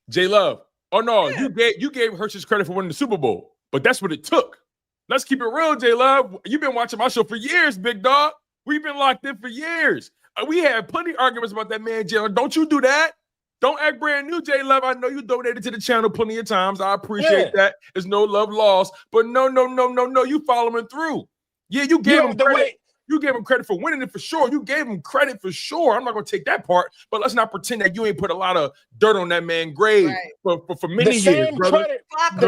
J Love. Oh no, you gave Hurts credit for winning the Super Bowl, but that's what it took. Let's keep it real, J Love. You've been watching my show for years, big dog. We've been locked in for years. We had plenty of arguments about that man, J Love. Don't you do that. Don't act brand new, J Love. I know you donated to the channel plenty of times. I appreciate that. There's no love lost. But no. You following through. Yeah, you gave him credit. You gave him credit for winning it for sure. You gave him credit for sure. I'm not going to take that part. But let's not pretend that you ain't put a lot of dirt on that man's grave for many years, brother.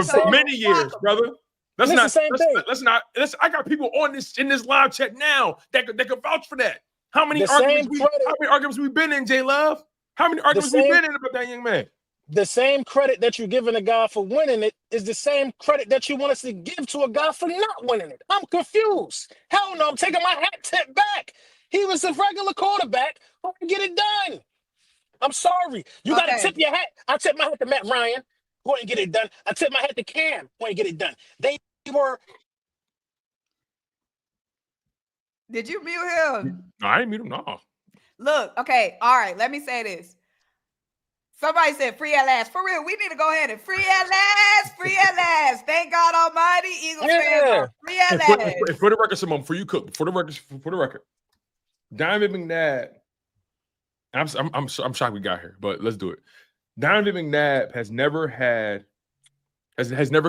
For many years, brother. Let's not. I got people on this in this live chat now that can vouch for that. How many arguments we been in, J Love? How many arguments we been in about that young man? The same credit that you're giving a guy for winning it is the same credit that you want us to give to a guy for not winning it. I'm confused. Hell no, I'm taking my hat tip back. He was a regular quarterback who can get it done. I'm sorry. You got to tip your hat. I tip my hat to Matt Ryan, who ain't get it done. I tip my hat to Cam, who ain't get it done. They were. Did you mute him? No, I didn't mute him. No. Look, okay, all right, let me say this. Somebody said free at last. For real, we need to go ahead and free at last. Thank God Almighty. Eagles fans are free at last. For the record, Symone, for you, Cook. For the record. Donovan McNabb. I'm shocked we got here, but let's do it. Donovan McNabb has never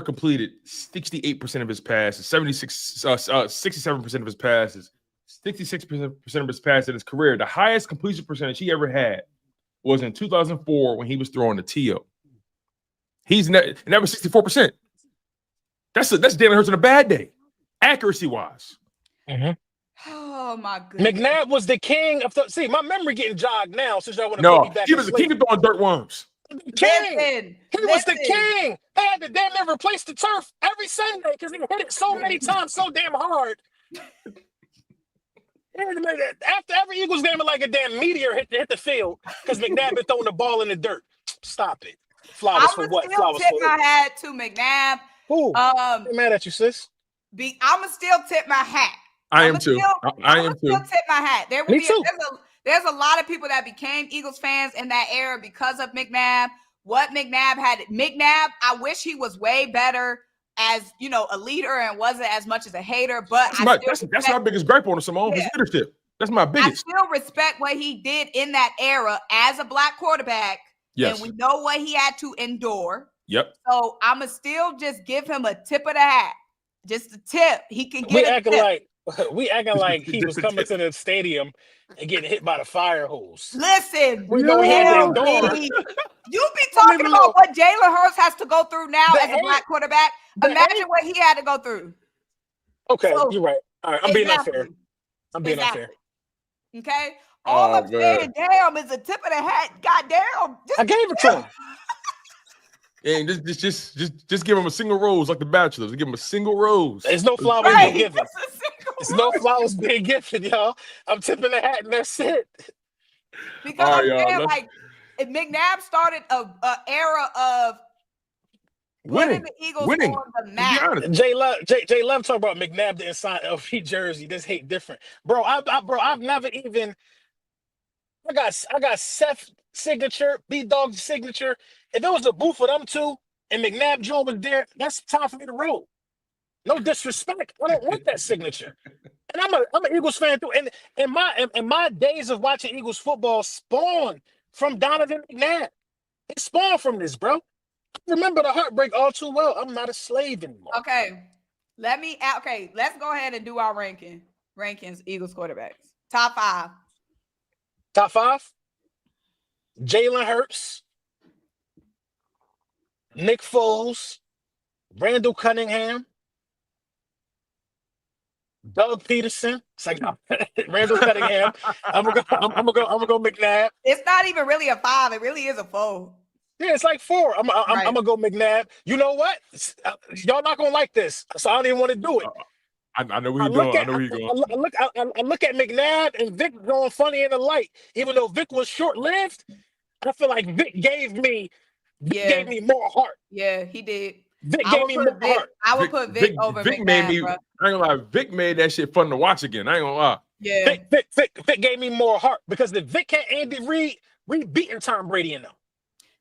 completed 68% of his passes, 67% of his passes, 66% of his passes in his career. The highest completion percentage he ever had was in 2004 when he was throwing the TO. And that was 64%. That's Jalen Hurts on a bad day, accuracy-wise. Mm-hmm. Oh my goodness. McNabb was the king of see, my memory getting jogged now since y'all want to No, put me back. he was the king of throwing dirt worms. King. He was the king. They had to damn near replace the turf every Sunday because he hit it so many times, so damn hard. After every Eagles game, like a damn meteor hit the field because McNabb been throwing the ball in the dirt. Stop it. Flowers for what? Flowers tip for my hat to McNabb. Who? I'm mad at you, sis. I'ma still tip my hat. I am too. I am too. Still tip my hat. There will Me be too. there's a lot of people that became Eagles fans in that era because of McNabb. What McNabb had. McNabb, I wish he was way better as, you know, a leader and wasn't as much as a hater. But that's my biggest gripe on him, Symone. His leadership. That's my biggest. I still respect what he did in that era as a black quarterback. Yes. And we know what he had to endure. Yep. So I'ma still just give him a tip of the hat. Just a tip. He can get we acting like he was coming to the stadium and getting hit by the fire hose. Listen, we know he had to endure. You be talking about what Jalen Hurts has to go through now as a black quarterback. Imagine what he had to go through. Okay, so, you're right. All right, I'm being unfair. Unfair. Okay? All I'm saying, damn, is a tip of the hat. Goddamn. I gave it to him. And just give him a single rose like the Bachelors. Give him a single rose. There's no flowers being given. There's no flowers being given, y'all. I'm tipping the hat and that's it. Because I'm saying, like, if McNabb started a era of winning the Eagles on the map. Jay Love talk about McNabb the inside LV jersey. This hate different, bro. I've never even. I got Seth's signature, B-Dog's signature. If it was a booth for them two and McNabb Jones was there, that's time for me to roll. No disrespect. I don't want that signature. And I'm an Eagles fan too. And in my days of watching Eagles football spawned from Donovan McNabb. It spawned from this, bro. I remember the heartbreak all too well. I'm not a slave anymore. Okay. Let's go ahead and do our rankings, Eagles quarterbacks. Top 5. Top 5? Jalen Hurts, Nick Foles, Randall Cunningham, Doug Peterson. It's like Randall Cunningham. I'm gonna go McNabb. It's not even really a 5. It really is a 4. Yeah, it's like 4. I'm gonna go McNabb. You know what? Y'all not gonna like this, so I don't even want to do it. I know where you're going. I know where you're going. I look at McNabb and Vic going funny in the light. Even though Vic was short-lived, I feel like Vic gave me more heart. Yeah, he did. Vic gave me more heart. I would put Vic over McNabb. I ain't gonna lie. Vic made that shit fun to watch again. I ain't gonna lie. Yeah. Vic gave me more heart because the Vic had Andy Reid beating Tom Brady in them.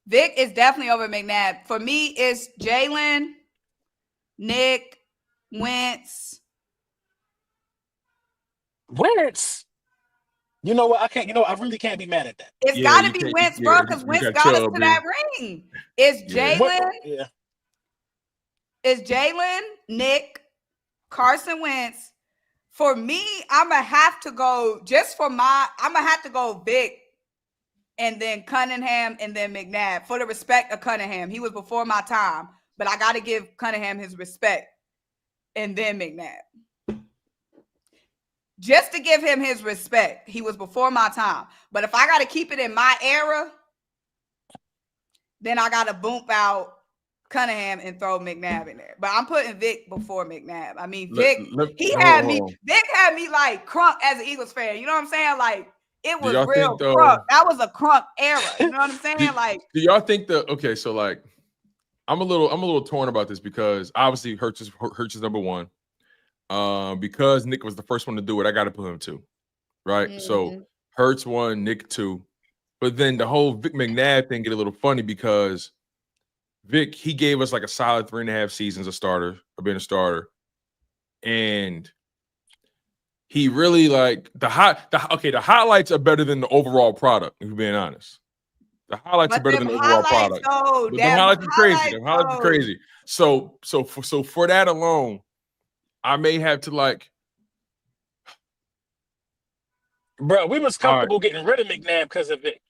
Vic is definitely over McNabb. For me, it's Jalen, Nick, Wentz. You know what? I really can't be mad at that. It's got to be Wentz, bro, because Wentz got us to that ring. It's Jalen. Yeah. It's Jalen, Nick, Carson Wentz. For me, I'm going to have to go Vic and then Cunningham and then McNabb for the respect of Cunningham. He was before my time, but I got to give Cunningham his respect and then McNabb. Just to give him his respect. He was before my time. But if I got to keep it in my era, then I got to bump out Cunningham and throw McNabb in there. But I'm putting Vic before McNabb. I mean, Vic, Vic had me like crunk as an Eagles fan. You know what I'm saying? Like, it was real crunk. That was a crunk era. You know what I'm saying? Do y'all think so like, I'm a little torn about this because obviously Hurts is number 1. Because Nick was the first one to do it, I got to put him 2, right? Mm-hmm. So Hurts 1, Nick 2, but then the whole Vic McNabb thing get a little funny because Vic, he gave us like a solid 3.5 seasons of being a starter, and he really like the highlights are better than the overall product, if you're being honest. The highlights are better than the overall product. But them highlights are crazy. Them highlights are crazy. So for that alone, I may have to like. Bro, we was comfortable getting rid of McNabb because of it.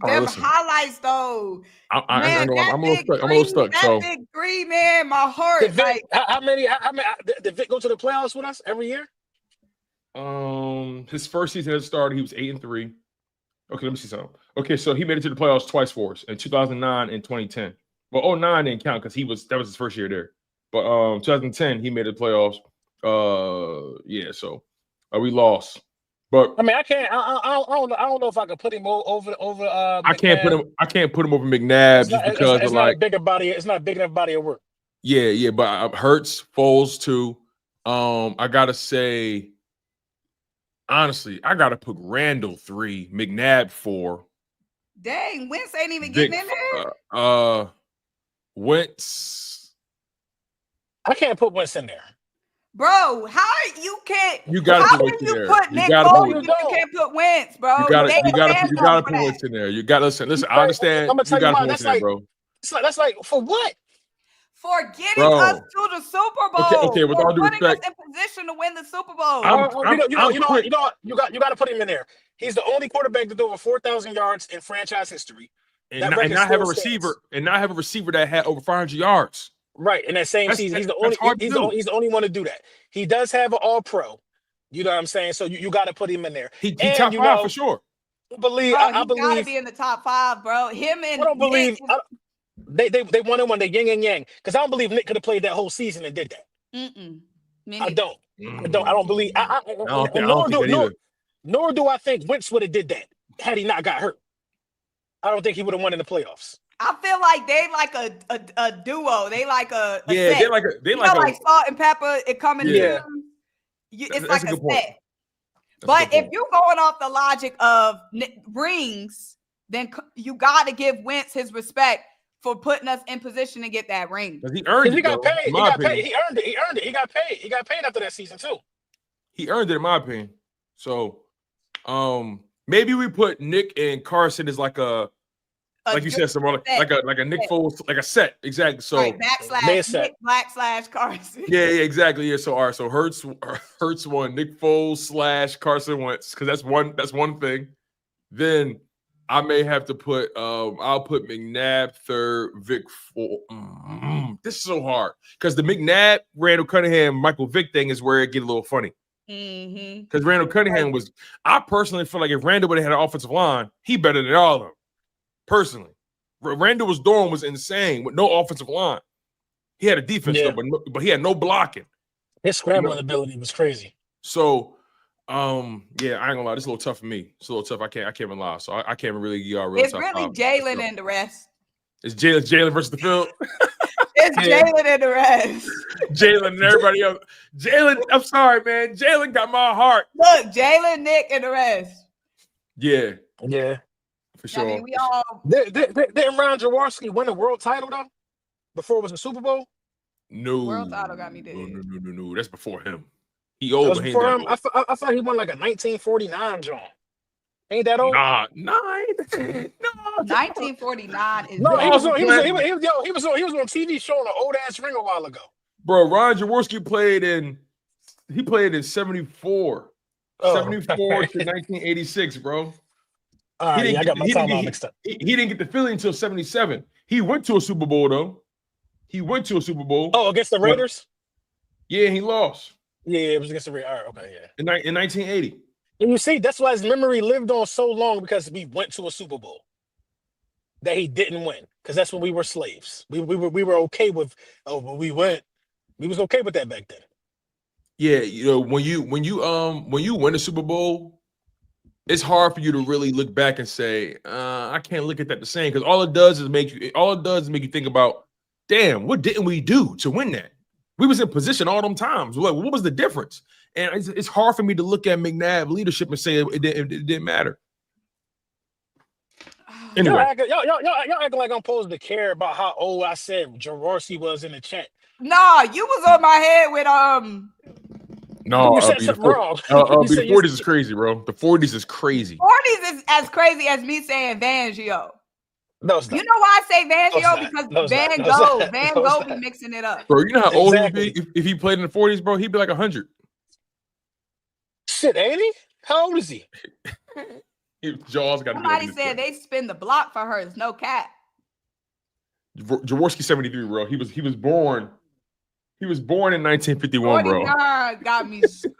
Them highlights though. I'm a little stuck. That big three, man, my heart. Did Vic, how many? Did Vic go to the playoffs with us every year? His first season as a starter, he was 8-3. Okay, let me see something. Okay, so he made it to the playoffs twice for us in 2009 and 2010. Well, 2009 didn't count because that was his first year there. But 2010 he made the playoffs. Yeah, so we lost. But I mean, I can't. I don't know if I can put him over. I can't put him over McNabb just because it's not a bigger body. It's not a big enough body of work. Yeah, but Hurts, Foles too. I gotta say, honestly, I gotta put Randall 3, McNabb 4. Dang, Wentz ain't even getting in there. Wentz. I can't put Wentz in there. Bro, how you can't? You gotta how put Wentz in there. You can't put Wentz, bro. You gotta put Wentz in there. You gotta listen. I understand. I'm gonna tell you why. That's like, bro. That's like for what? For getting us to the Super Bowl. Okay. With all due respect, us in position to win the Super Bowl. You got to put him in there. He's the only quarterback to throw over 4,000 yards in franchise history, and not have a receiver that had over 500 yards. Right, in that same season, he's the only one to do that. He does have an All-Pro. You know what I'm saying? So you got to put him in there. He top 5 for sure. I believe got to be in the top 5, bro. Him and I don't believe they won him when they yin and yang, because I don't believe Nick could have played that whole season and did that. I don't believe. Nor do I think Wentz would have did that had he not got hurt. I don't think he would have won in the playoffs. I feel like they like a duo. They like a set. They like salt and pepper. It coming together. It's like a set. But if you're going off the logic of rings, then you got to give Wentz his respect for putting us in position to get that ring. He earned it. He got paid. He got paid. He earned it. He got paid. He got paid after that season too. He earned it, in my opinion. So, maybe we put Nick and Carson as like like you said, Symone, like a Nick Foles, like a set, exactly. So Nick / Carson. Yeah, exactly. Yeah. So all right. So Hurts won, Nick Foles / Carson Wentz, because that's one thing. Then I may have to put I'll put McNabb 3rd, Vic 4th. This is so hard because the McNabb, Randall Cunningham, Michael Vick thing is where it get a little funny. Because Randall Cunningham I personally feel like if Randall would have had an offensive line, he better than all of them. Personally, Randall was insane with no offensive line. He had a defense though, but he had no blocking. His scrambling ability was crazy. So, I ain't gonna lie. This is a little tough for me. It's a little tough. I can't even lie. So I can't really give y'all real. It's really Jalen and the rest. It's Jalen versus the field. It's Jalen and the rest. Jalen and everybody else. Jalen, I'm sorry, man. Jalen got my heart. Look, Jalen, Nick, and the rest. Yeah. For sure. I mean, we all didn't Ron Jaworski win a world title though before it was a Super Bowl? No. World title got me dead. No. That's before him. He old. That was before him. I thought he won like a 1949 John. Ain't that old? Nah. 1949 is no. He was on TV showing an old ass ring a while ago. Bro, Ron Jaworski played in 74. 74 to 1986, bro. I got my timeline mixed up. He didn't get the Philly until 77. He went to a Super Bowl, though. Oh, against the Raiders? Yeah, he lost. Yeah, it was against the Raiders. All right, okay, yeah. In 1980. And you see, that's why his memory lived on so long, because we went to a Super Bowl that he didn't win, because that's when we were slaves. We were okay with, when we went, we was okay with that back then. Yeah, when you win a Super Bowl, it's hard for you to really look back and say, I can't look at that the same, because all it does is make you think about, damn, what didn't we do to win that? We was in position all them times. Like, what was the difference? And it's hard for me to look at McNabb leadership and say it didn't matter. Anyway, y'all acting like I'm supposed to care about how old I said Jaworski was in the chat. Nah, you was on my head with No, you said something wrong. The 40s is crazy, bro. The 40s is crazy. 40s is as crazy as me saying Fangio. No, it's not. You know why I say Fangio? Because Van Gogh be mixing it up. Bro, you know how old he would be if he played in the 40s, bro? He'd be like 100. Shit, ain't he? How old is he? Jaws got. Somebody said they spin the block for her. There's no cap. Jaworski 73, bro. He was born. He was born in 1951, bro. Got me screwed.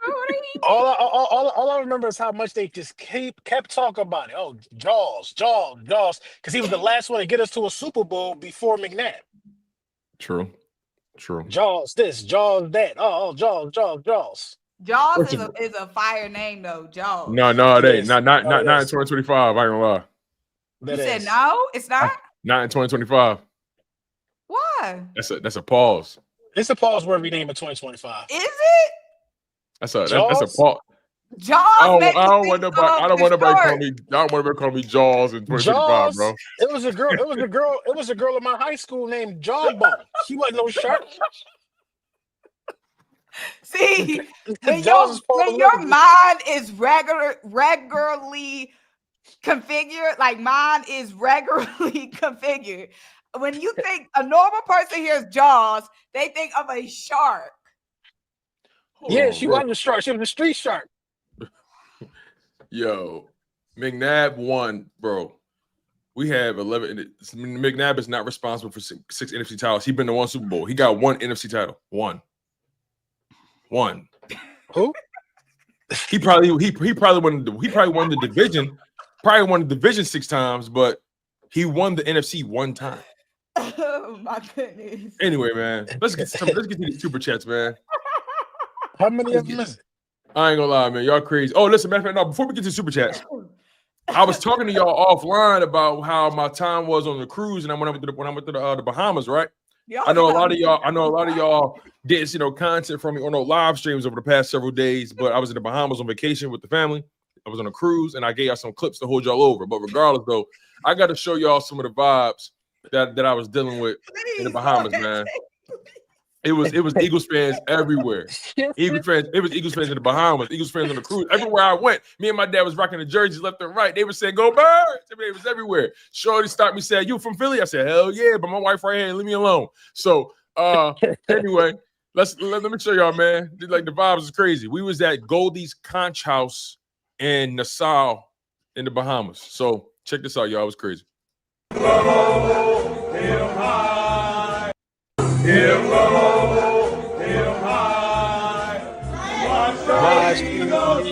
all I remember is how much they just kept talking about it. Oh, Jaws, because he was the last one to get us to a Super Bowl before McNabb. True. Jaws this, Jaws that. Oh, Jaws. Jaws is a fire name though. Jaws. No, it ain't. Not in 2025. I ain't gonna lie. You said no, it's not. Not in 2025. Why? That's a pause. It's a pause worthy name in 2025. Is it? That's a pause. Jaws. I don't want nobody call me Jaws in 2025, Jaws, bro. It was a girl in my high school named Jawbone. She wasn't no shark. See, when your mind is regularly configured, like mine is regularly configured. When you think a normal person hears Jaws, they think of a shark. She wasn't a shark. She was a street shark. Yo, McNabb won, bro. We have 11. McNabb is not responsible for six NFC titles. He's been to one Super Bowl. He got one NFC title. One. Who? He probably won the division. Probably won the division 6 times, but he won the NFC 1 time. Oh my goodness. Anyway, man, let's get to these super chats, man. How many of them is it? I ain't gonna lie, man. Y'all crazy. Oh, listen, matter of fact, no, before we get to super chats, I was talking to y'all offline about how my time was on the cruise, and I went to the Bahamas, right? I know a lot of y'all did content from me on live streams over the past several days, but I was in the Bahamas on vacation with the family. I was on a cruise, and I gave y'all some clips to hold y'all over. But regardless, though, I got to show y'all some of the vibes that I was dealing with in the Bahamas, man. It was Eagles fans everywhere. It was Eagles fans in the Bahamas, Eagles fans on the cruise. Everywhere I went, me and my dad was rocking the jerseys left and right. They were saying, "Go Birds!" I mean, it was everywhere. Shorty stopped me, said, "You from Philly?" I said, "Hell yeah!" But my wife right here, leave me alone. So anyway, let me show y'all, man. Like the vibes is crazy. We was at Goldie's Conch House in Nassau in the Bahamas. So check this out, y'all. It was crazy. Watch the eagles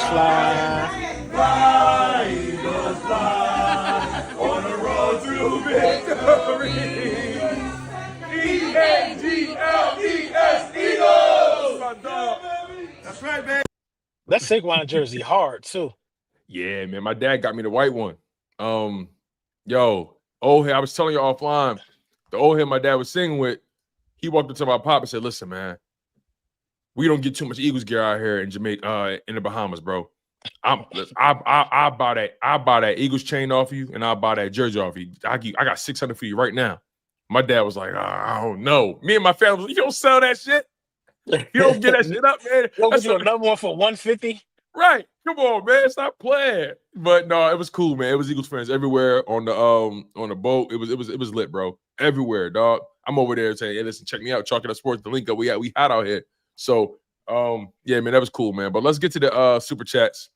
fly. Fly, eagles fly. On the road to victory. E-A-G-L-E-S, Eagles. That's right, man. That Saquon jersey hard, too. Yeah, man. My dad got me the white one. Old head, I was telling you offline, the old head my dad was singing with, he walked up to my pop and said, "Listen, man, we don't get too much Eagles gear out here in Jamaica, in the Bahamas, bro. I buy that Eagles chain off you, and I'll buy that jersey off you. I got $600 for you right now." My dad was like, "I don't know." Me and my family was like, "You don't sell that shit. You don't get that shit up, man." That's another one for $150. Right. Come on, man. Stop playing. But no, it was cool, man. It was Eagles fans everywhere on the boat. It was lit, bro. Everywhere, dog. I'm over there saying, "Hey, listen, check me out. Chalking Up Sports, the Linc Up. We hot out here." So yeah, man, that was cool, man. But let's get to the super chats.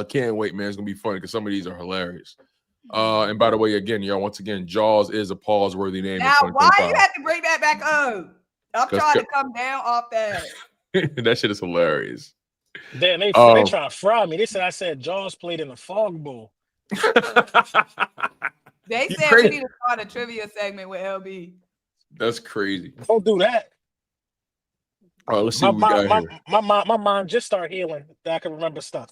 Can't wait, man. It's gonna be funny because some of these are hilarious. And by the way, again, y'all, once again, Jaws is a pause-worthy name. Now, why you have to bring that back up? I'm trying to come down off that. That shit is hilarious. Damn, they trying to fry me. I said Jaws played in the Fog Bowl. They said we need to start a trivia segment with LB. That's crazy. Don't do that. All right, let's see what we got here. My mind just started healing that I can remember stuff.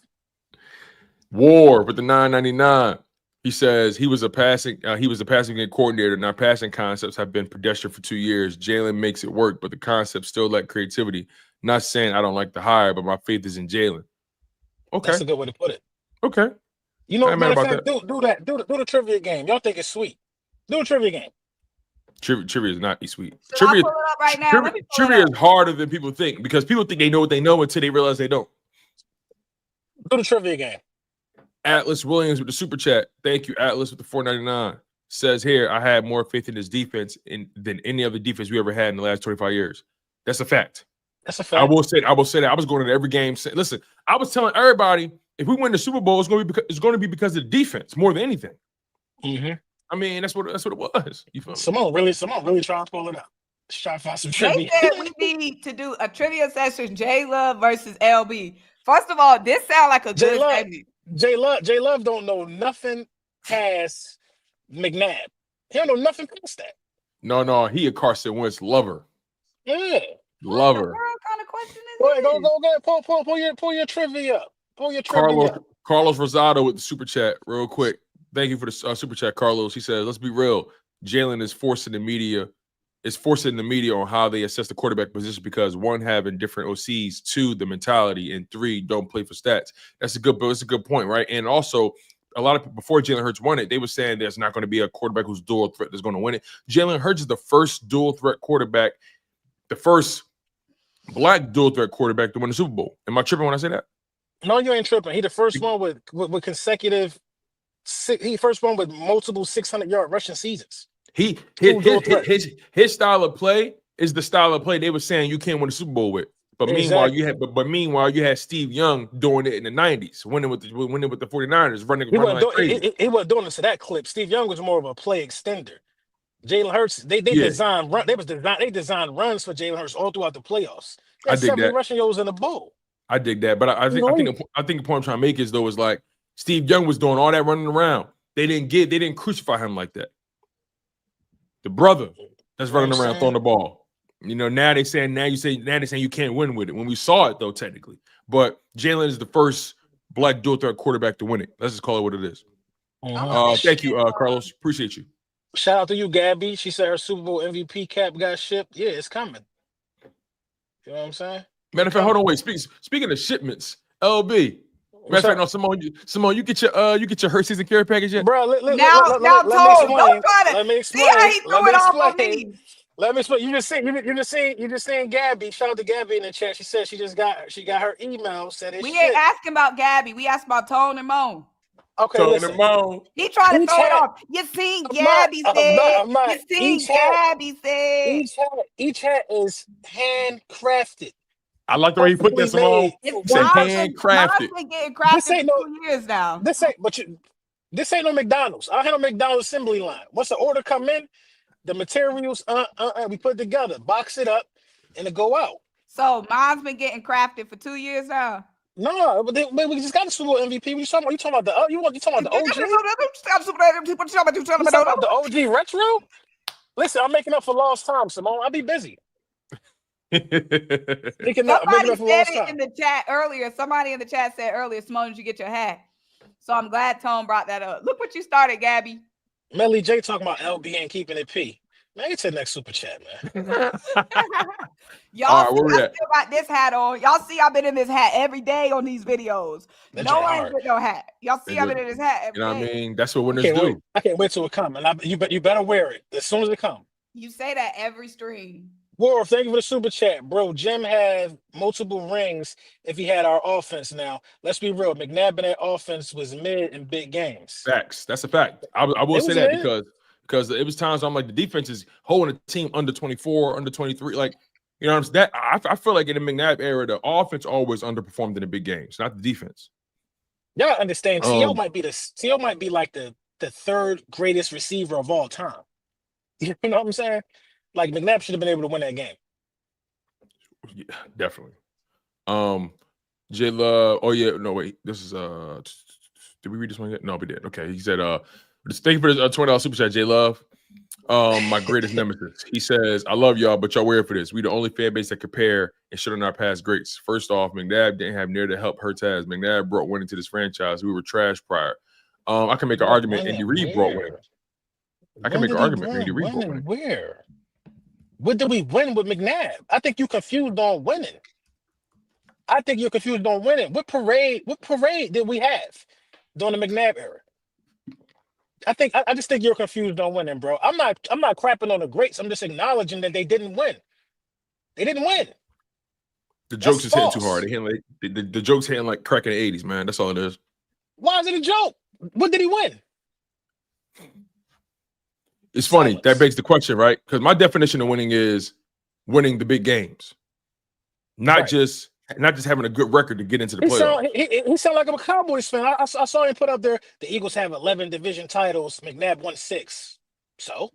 War with the 999. He says he was a passing game coordinator. Now passing concepts have been pedestrian for 2 years. Jalen makes it work, but the concept still lack creativity. Not saying I don't like the hire, but my faith is in Jalen. Okay, that's a good way to put it. Okay, matter of fact, do that. Do the trivia game. Y'all think it's sweet? Do a trivia game. Trivia is not sweet. Should I pull it up right now? Trivia is harder than people think because people think they know what they know until they realize they don't. Do the trivia game. Atlas Williams with the super chat. Thank you, Atlas, with the $4.99. Says here, I had more faith in this defense than any other defense we ever had in the last 25 years. That's a fact. That's a fact. I will say that. I was going into every game saying, listen, I was telling everybody if we win the Super Bowl, it's going to be because of the defense more than anything. Mm-hmm. I mean, that's what it was. You feel me? Symone really trying to pull it up. She's trying to find some trivia. They said we need to do a trivia session, J Love versus LB. First of all, this sounds like a good segment. J Love don't know nothing past McNabb. He don't know nothing past that. No, he a Carson Wentz lover. Yeah. Lover. What kind of question is Go this? ahead, pull your trivia up. Pull your trivia up. Carlos Rosado with the super chat real quick. Thank you for the super chat, Carlos. He says, let's be real. Jalen is forcing the media on how they assess the quarterback position because one, having different OCs, two, the mentality, and three, don't play for stats. That's a good point, right? And also, a lot of people before Jalen Hurts won it, they were saying there's not going to be a quarterback who's dual threat that's going to win it. Jalen Hurts is the first dual threat quarterback, the first black dual threat quarterback to win the Super Bowl. Am I tripping when I say that? No, you ain't tripping. He the first one with consecutive. He first one with multiple 600-yard rushing seasons. His style of play is the style of play they were saying you can't win a Super Bowl with. But meanwhile, you had Steve Young doing it in the 90s, winning with the 49ers, running like crazy. He wasn't doing this to that clip. Steve Young was more of a play extender. Jalen Hurts, they designed runs for Jalen Hurts all throughout the playoffs. I dig that. Rushing yards in the bowl. I dig that, but I think the point I'm trying to make is though is like Steve Young was doing all that running around. They didn't crucify him like that. The brother that's running around throwing the ball. You know, now they're saying you can't win with it. When we saw it though, technically. But Jalen is the first black dual threat quarterback to win it. Let's just call it what it is. Thank you, Carlos. Appreciate you. Shout out to you, Gabby. She said her Super Bowl MVP cap got shipped. Yeah, it's coming. You know what I'm saying? Matter of fact, hold on, wait. Speaking of shipments, LB. Matter of fact, no, Symone, you get your Hurt season care package yet? Bro, let me explain. See how he threw it off on me. Let me explain. You just seen Gabby. Shout out to Gabby in the chat. She said she got her email. Said we ain't asking about Gabby. We asked about Tone and Moan. Okay, Tone and Moan. He tried to throw it off. You seen Gabby said. Each hat is handcrafted. I like the way he put this on. It's handcrafted. Been getting crafted this ain't for 2 years now. This ain't no McDonald's. I had no McDonald's assembly line. Once the order come in, the materials we put together, box it up, and it go out. So mine's been getting crafted for 2 years now. No, but we just got the Super Bowl MVP. What you talking about? You talking about the OG? You talking about the OG retro? Listen, I'm making up for lost time, Symone. I'll be busy. Somebody said it in the chat earlier. Somebody in the chat said earlier, Symone, did you get your hat? So I'm glad Tone brought that up. Look what you started, Gabby. Melly J talking about LB and keeping it P. Man, get to the next super chat, man. Y'all see I still got this hat on. Y'all see I've been in this hat every day on these videos. No one with no hat. Y'all see I've been in this hat every day. You know what I mean? That's what winners do. I can't wait till it comes. And you better wear it as soon as it comes. You say that every stream. War, thank you for the super chat, bro. Jim had multiple rings if he had our offense. Now, let's be real. McNabb and that offense was mid in big games. Facts. That's a fact. I will say that because it was times I'm like the defense is holding a team under 24, under 23. Like, you know what I'm saying? I feel like in the McNabb era, the offense always underperformed in the big games, not the defense. Y'all understand? CO might be like the third greatest receiver of all time. You know what I'm saying? Like McNabb should have been able to win that game. Yeah, definitely. J Love. Oh yeah, no wait. This is did we read this one yet? No, we did. Okay, he said thank you for the $20 super chat, J Love. My greatest nemesis. He says, I love y'all, but y'all weird for this. We the only fan base that compare and shit on our past greats. First off, McNabb didn't have near the help Hurts has. McNabb brought winning to this franchise. We were trash prior. I can make an argument Andy Reid brought winning. I can make an argument Andy Reid brought winning. Where? What did we win with McNabb? I think you confused on winning. I think you're confused on winning. What parade did we have during the McNabb era? I just think you're confused on winning, bro. I'm not crapping on the greats. I'm just acknowledging that they didn't win. They didn't win. The jokes is hitting too hard. They hitting like the jokes hitting like crack in the 80s, man. That's all it is. Why is it a joke? What did he win? It's funny. That begs the question, right? Because my definition of winning is winning the big games, not just having a good record to get into the playoffs. He sound like I'm a Cowboys fan. I saw him put up there. The Eagles have 11 division titles. McNabb won 6. So.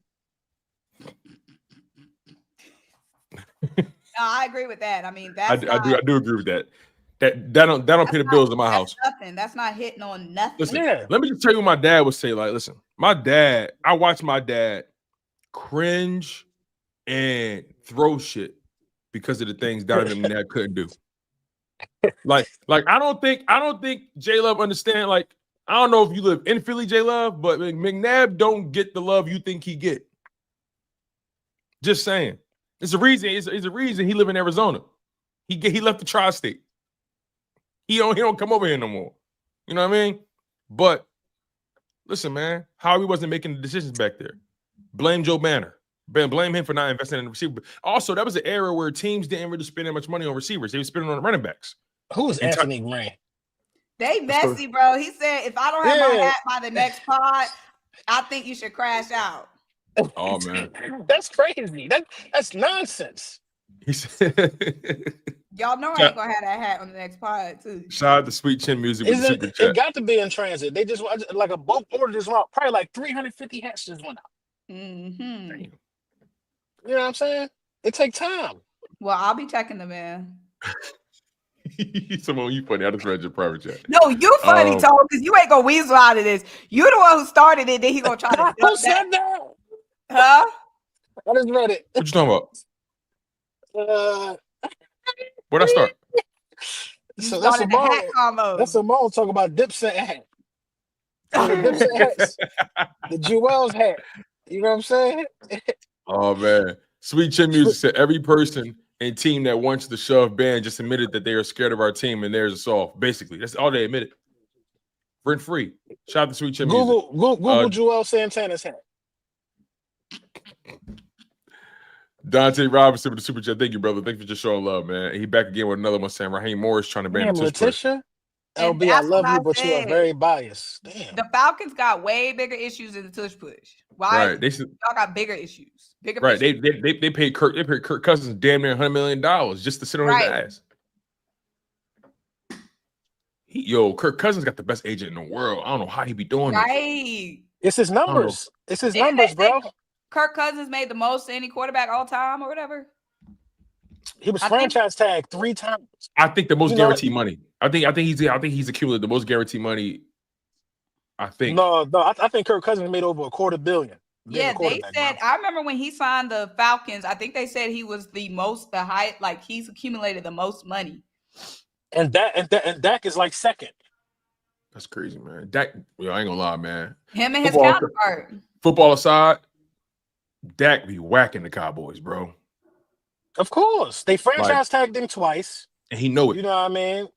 No, I agree with that. I mean, I do agree with that. That don't pay the bills in my house. Nothing. That's not hitting on nothing. Listen, let me just tell you what my dad would say. Like, listen, I watched my dad cringe and throw shit because of the things Donovan McNabb couldn't do. Like I don't think J Love understand. Like, I don't know if you live in Philly, J Love, but McNabb don't get the love you think he get. Just saying. It's a reason. It's a reason he live in Arizona. He left the tri-state. He don't come over here no more. You know what I mean? But listen, man, Howie wasn't making the decisions back there. Blame Joe Banner. Blame him for not investing in the receiver. Also, that was an era where teams didn't really spend that much money on receivers. They were spending on running backs. Who is Anthony Green? They messy, bro. He said, if I don't have my hat by the next pod, I think you should crash out. Oh, man. That's crazy. That's nonsense. He said, y'all know I ain't going to have that hat on the next pod, too. Shout out to Sweet Chin Music with the super chat. It got to be in transit. They just, like a bulk order just went out. Probably like 350 hats just went out. Mm-hmm. You know what I'm saying? It take time. Well, I'll be checking them in. Symone, you funny. I just read your private chat. No, you funny, Tom, because you ain't gonna weasel out of this. You the one who started it, then he gonna try to. Who said that? Huh? I just read it. What you talking about? Where'd I start? So that's Symone talk about Dipset hat. The Dipset hats. The Jewel's hat. You know what I'm saying? Oh man. Sweet Chin Music said every person and team that wants the shove ban just admitted that they are scared of our team and theirs is soft. Basically, that's all they admitted. Rent free. Shout out to Sweet Chin Music. Google Joel Santana's hat. Dante Robinson with the super chat. Thank you, brother. Thank you for just showing love, man. He back again with another one saying Raheem Morris trying to ban the Tush Letitia. LB, I love you, but you are very biased. Damn. The Falcons got way bigger issues than the Tush push. Why? Right. Y'all got bigger issues. Right. They paid Kirk Cousins damn near $100 million just to sit on his ass. Kirk Cousins got the best agent in the world. I don't know how he be doing this. Right. It's his numbers. It's his numbers, bro. Kirk Cousins made the most to any quarterback all time or whatever. He was franchise tagged 3 times. I think the most guaranteed money. I think he's accumulated the most guaranteed money. I think. No. I think Kirk Cousins made over $250 million. Yeah, they said. I remember when he signed the Falcons. I think they said he was the high. Like he's accumulated the most money. And Dak is like second. That's crazy, man. Dak, I ain't gonna lie, man. Him and his counterpart. Football aside, Dak be whacking the Cowboys, bro. Of course, they franchise tagged him twice, and he know it. You know what I mean?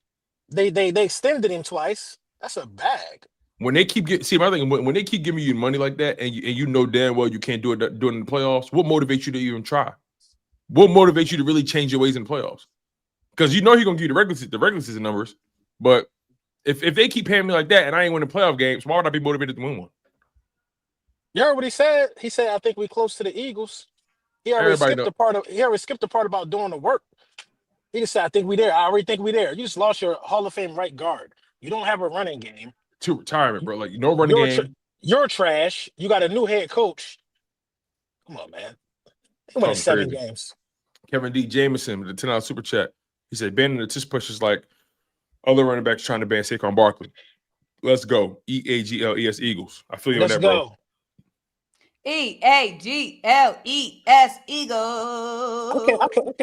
They extended him twice. That's a bag. When they keep when they keep giving you money like that, and you know damn well you can't do it during the playoffs, what motivates you to even try? What motivates you to really change your ways in the playoffs? Because you know he's gonna give you the regular season numbers, but if they keep paying me like that and I ain't winning playoff games, why would I be motivated to win one? You heard what he said? He said, "I think we close to the Eagles." He already skipped the part about doing the work. He just said, "I think we there. I already think we there." You just lost your Hall of Fame right guard. You don't have a running game. To retirement, bro. Like no running game. You're trash. You got a new head coach. Come on, man. He won 7 games. Kevin D. Jameson with the $10 super chat. He said, banning the tush push is like other running backs trying to ban Saquon Barkley. Let's go. EAGLES Eagles. I feel you on that, bro. EAGLES Eagles.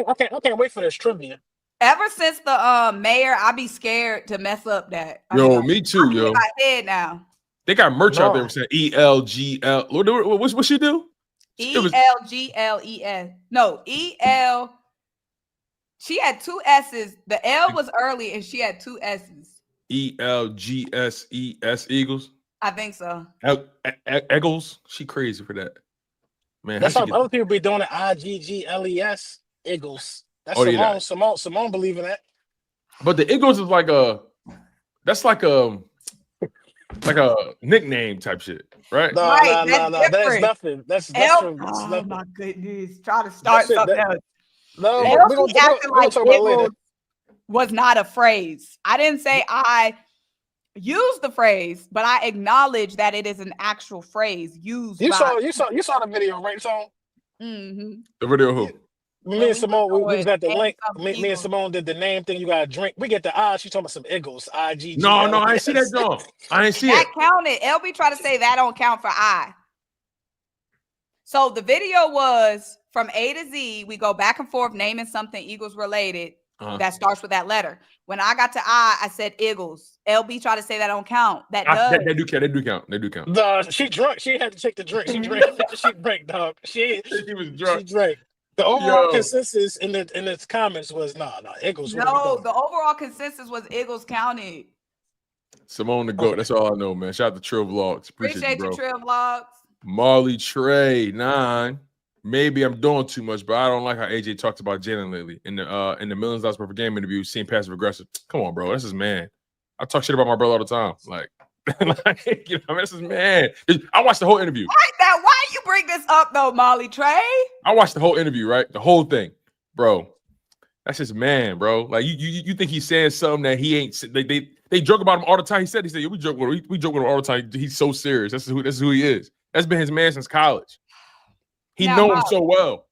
I can't wait for this trivia. Ever since the mayor, I be scared to mess up that. Me too, yo. In my head now. They got merch out there saying ELGL. What she do? ELGLES. No, EL. She had 2 S's. The L was early and she had 2 S's. ELGSES Eagles. I think so. Eggles, she crazy for that. Man, that's how other people be doing it. IGGLES, Eagles. That's Symone believe in that. But the Eagles is like that's like a nickname type shit, right? No, that's nothing. That's from oh my goodness. Try to start something else. No, we're gonna talk about it later. Was not a phrase. I didn't say I use the phrase, but I acknowledge that it is an actual phrase used. You saw the video, right? So mm-hmm. The video who? Me and Symone, we was at the link. Me and Symone did the name thing. You got to drink. We get the She talking about some Eagles. IGG. No, I ain't see that joint. I ain't see it. That counted. LB tried to say that don't count for I. So the video was from A to Z. We go back and forth naming something Eagles related that starts with that letter. When I got to I said Eagles. LB tried to say that don't count. They do count. They do count. No, she drunk. She had to take the drink. She drank. She drank, dog. She was drunk. She drank. The overall consensus in its comments was Eagles. No, the overall consensus was Eagles counted. Symone the GOAT. That's all I know, man. Shout out to Trill Vlogs. Appreciate you, Trill Vlogs. Marley Trey 9. Maybe I'm doing too much, but I don't like how AJ talks about Jalen lately. In the millions of dollars per game interview, seeing passive aggressive. Come on, bro. That's his man. I talk shit about my brother all the time. Like that's his man. I watched the whole interview. Why you bring this up though, Molly Trey? I watched the whole interview, right? The whole thing, bro. That's his man, bro. Like you think he's saying something that he ain't? They joke about him all the time. He said, "Yo, we joke with him all the time. He's so serious. That's who he is. That's been his man since college. He knows him so well.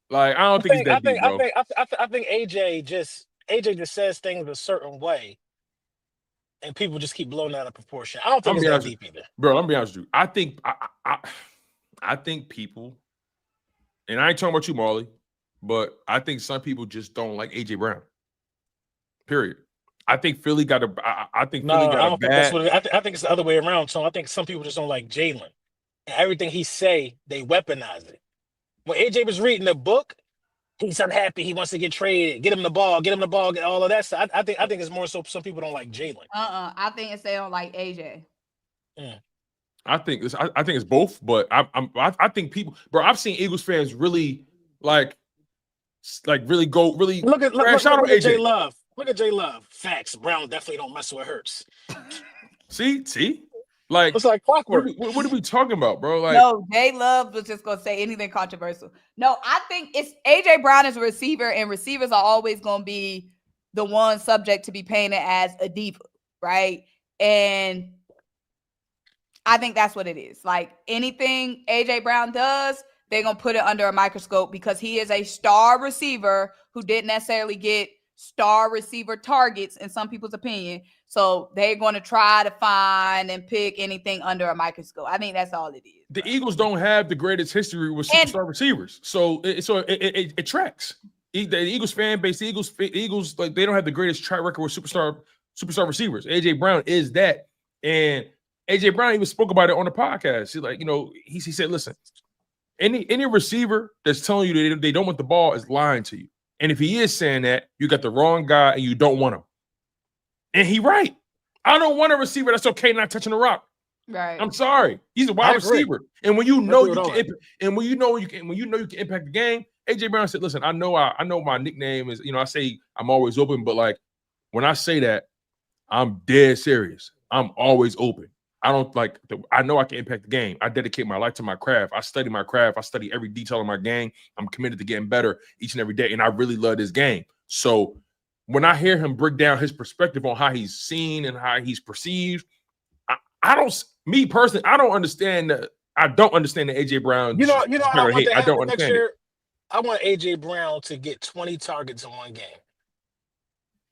Like I don't think he's that deep, bro. I think AJ just says things a certain way, and people just keep blowing out of proportion. I don't think it's that deep either, bro. I'm gonna be honest with you. I think people, and I ain't talking about you, Marley, but I think some people just don't like AJ Brown. Period. I think Philly got a. I think Philly got a bad. That's what I think it's the other way around. So I think some people just don't like Jalen. And everything he say, they weaponize it. When AJ was reading the book, he's unhappy. He wants to get traded. Get him the ball. Get all of that stuff. I think it's more so some people don't like Jalen. I think it's they don't like AJ. I think it's both, but I think people, bro. I've seen Eagles fans really really go look at AJ Love. Look at J Love. Facts. Brown definitely don't mess with Hurts. See. Like it's like clockwork. What are we talking about, bro? Like no, J Love was just gonna say anything controversial. No, I think it's AJ Brown is a receiver, and receivers are always gonna be the one subject to be painted as a diva, right? And I think that's what it is. Like anything AJ Brown does, they're gonna put it under a microscope because he is a star receiver who didn't necessarily get star receiver targets in some people's opinion. So they're going to try to find and pick anything under a microscope. I think that's all it is. The Eagles don't have the greatest history with superstar receivers, so it tracks. The Eagles fan base, the Eagles like they don't have the greatest track record with superstar receivers. AJ Brown is that, and AJ Brown even spoke about it on the podcast. He's like, he said, listen, any receiver that's telling you they don't want the ball is lying to you. And if he is saying that, you got the wrong guy and you don't want him. And he right. I don't want a receiver that's okay not touching the rock. Right. I'm sorry. He's a wide receiver. And when you know you can impact the game, AJ Brown said, listen, I know my nickname is, I say I'm always open, but like when I say that, I'm dead serious. I'm always open. I don't I know I can impact the game. I dedicate my life to my craft. I study my craft. I study every detail of my game. I'm committed to getting better each and every day. And I really love this game. So when I hear him break down his perspective on how he's seen and how he's perceived, I don't understand the AJ Brown. I don't understand it. I want AJ Brown to get 20 targets in one game.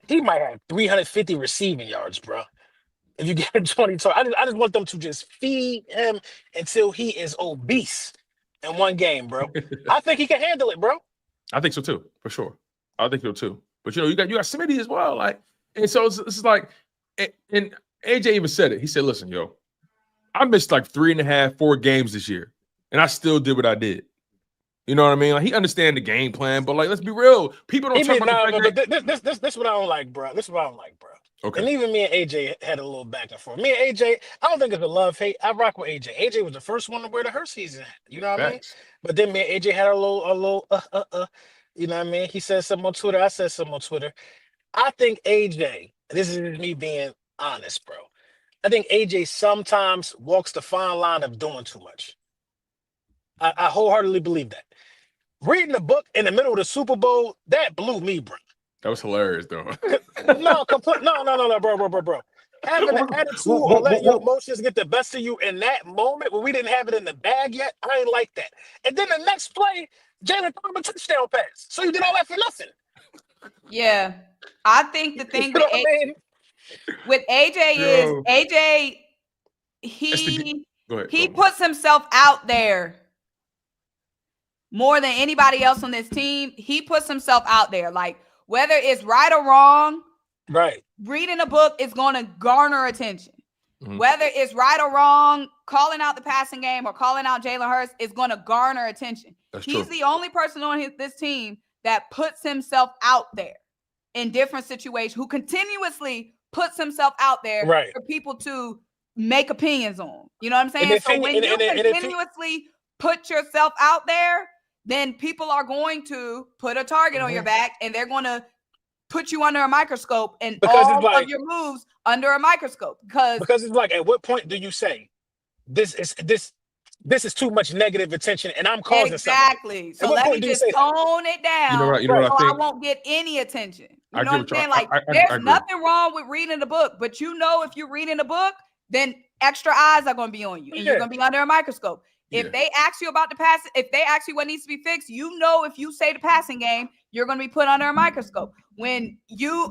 He might have 350 receiving yards, bro. If you get 20 targets, I just want them to just feed him until he is obese in one game, bro. I think he can handle it, bro. I think so too, for sure. I think so too. But you got Smitty as well, like, and so it's like, and AJ even said it. He said, "Listen, yo, I missed like 3.5, 4 games this year, and I still did what I did." You know what I mean? Like he understand the game plan, but like, let's be real. People don't talk about this is what I don't like, bro. This is what I don't like, bro. Okay. And even me and AJ had a little back and forth. Me and AJ, I don't think it's a love-hate. I rock with AJ. AJ was the first one to wear the Hurts season. You know what I mean? But then me and AJ had a little, you know what I mean? He said something on Twitter. I said something on Twitter. I think AJ, this is me being honest, bro. I think AJ sometimes walks the fine line of doing too much. I wholeheartedly believe that. Reading the book in the middle of the Super Bowl, that blew me, bro. That was hilarious, though. No, bro. Having an attitude or letting your emotions get the best of you in that moment when we didn't have it in the bag yet, I ain't like that. And then the next play, Jalen threw him a touchdown pass. So you did all that for nothing. Yeah. I think the thing with AJ is AJ, he puts himself out there more than anybody else on this team. He puts himself out there. Like, whether it's right or wrong, right? Reading a book is going to garner attention. Mm-hmm. Whether it's right or wrong, calling out the passing game or calling out Jalen Hurts is going to garner attention. He's the only person on this team that puts himself out there in different situations, who continuously puts himself out there for people to make opinions on. You know what I'm saying? So when you continuously put yourself out there, then people are going to put a target on your back, and they're going to put you under a microscope, and all of your moves under a microscope. Because it's like, at what point do you say this is too much negative attention, and I'm causing something? So let me just tone it down. You know what I think? I won't get any attention. You know what I'm saying? Like, there's nothing wrong with reading the book, but you know, if you're reading the book, then extra eyes are going to be on you, and you're going to be under a microscope. If they ask you about the pass, if they ask you what needs to be fixed, you know, if you say the passing game, you're going to be put under a microscope. When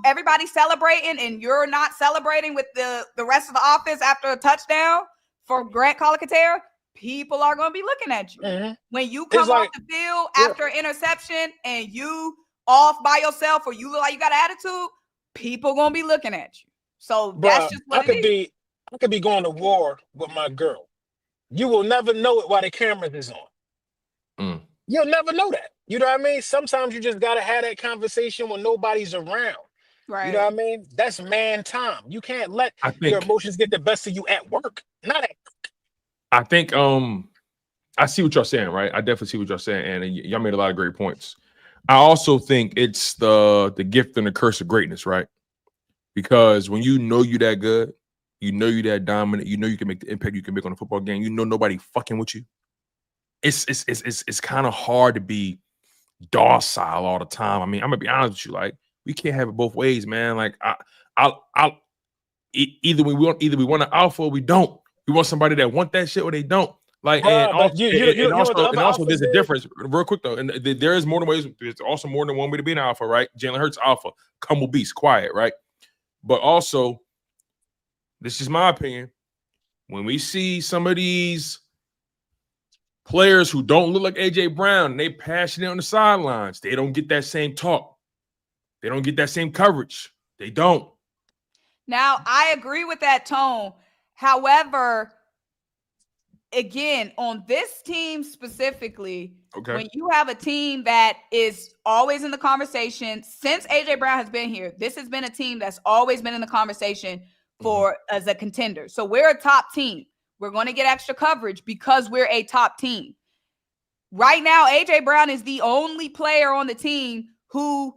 everybody's celebrating and you're not celebrating with the rest of the offense after a touchdown for Grant Colacatera, people are going to be looking at you. Mm-hmm. When you come off the field after an interception and you off by yourself, or you look like you got an attitude, people going to be looking at you. So that's just what it is. I could be going to war with my girl. You will never know it while the camera is on. You'll never know that. You know what I mean? Sometimes you just got to have that conversation when nobody's around. Right. You know what I mean? That's man time. You can't let your emotions get the best of you at work. Not at work. I think I see what y'all saying, right? I definitely see what y'all saying, and y'all made a lot of great points. I also think it's the gift and the curse of greatness, right? Because when you know you that good, you know you that dominant, you know you can make the impact you can make on a football game, you know nobody fucking with you. It's kind of hard to be docile all the time. I mean, I'm gonna be honest with you, like, we can't have it both ways, man. Like, either we want an alpha or we don't. We want somebody that want that shit or they don't. Like, and also there's a difference. Real quick though, and there is more than ways. There's also more than one way to be an alpha, right? Jalen Hurts alpha, humble beast, quiet, right? But also, this is my opinion. When we see some of these players who don't look like AJ Brown, and they passionate on the sidelines, they don't get that same talk. They don't get that same coverage. They don't. Now, I agree with that tone. However, again, on this team specifically, when you have a team that is always in the conversation, since AJ Brown has been here, this has been a team that's always been in the conversation for as a contender. So we're a top team. We're going to get extra coverage because we're a top team. Right now, AJ Brown is the only player on the team who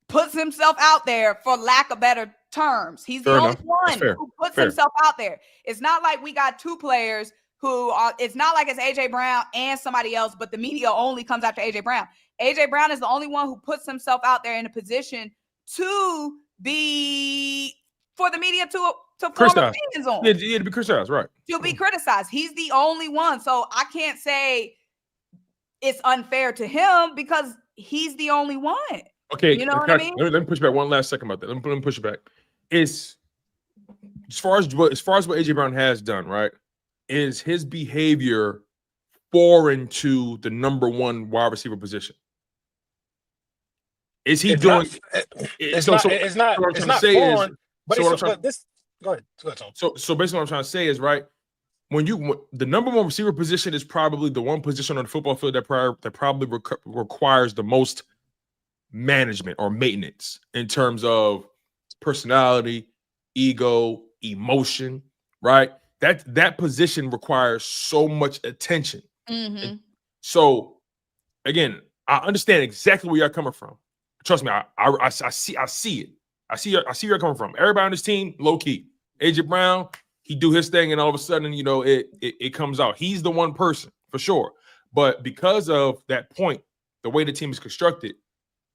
puts himself out there, for lack of better terms. He's the only one who puts himself out there. It's not like we got two players who are, it's not like it's AJ Brown and somebody else, but the media only comes after AJ Brown. AJ Brown is the only one who puts himself out there in a position to be, for the media to form opinions on. Yeah, to be criticized, right. To be criticized. He's the only one. So I can't say it's unfair to him because he's the only one. Okay. You know what I mean? Let me push back one last second about that. Let me push it back. It's as far as what AJ Brown has done, right? Is his behavior foreign to the number one wide receiver position? Is he doing? It's not foreign. Go ahead, Tom. So basically what I'm trying to say is, right, when the number one receiver position is probably the one position on the football field that probably requires the most management or maintenance in terms of personality, ego, emotion, right? That position requires so much attention. Mm-hmm. So again, I understand exactly where you're coming from. Trust me, I see it. I see where you're coming from. Everybody on this team, low key. AJ Brown, he do his thing, and all of a sudden, it comes out. He's the one person for sure. But because of that point, the way the team is constructed,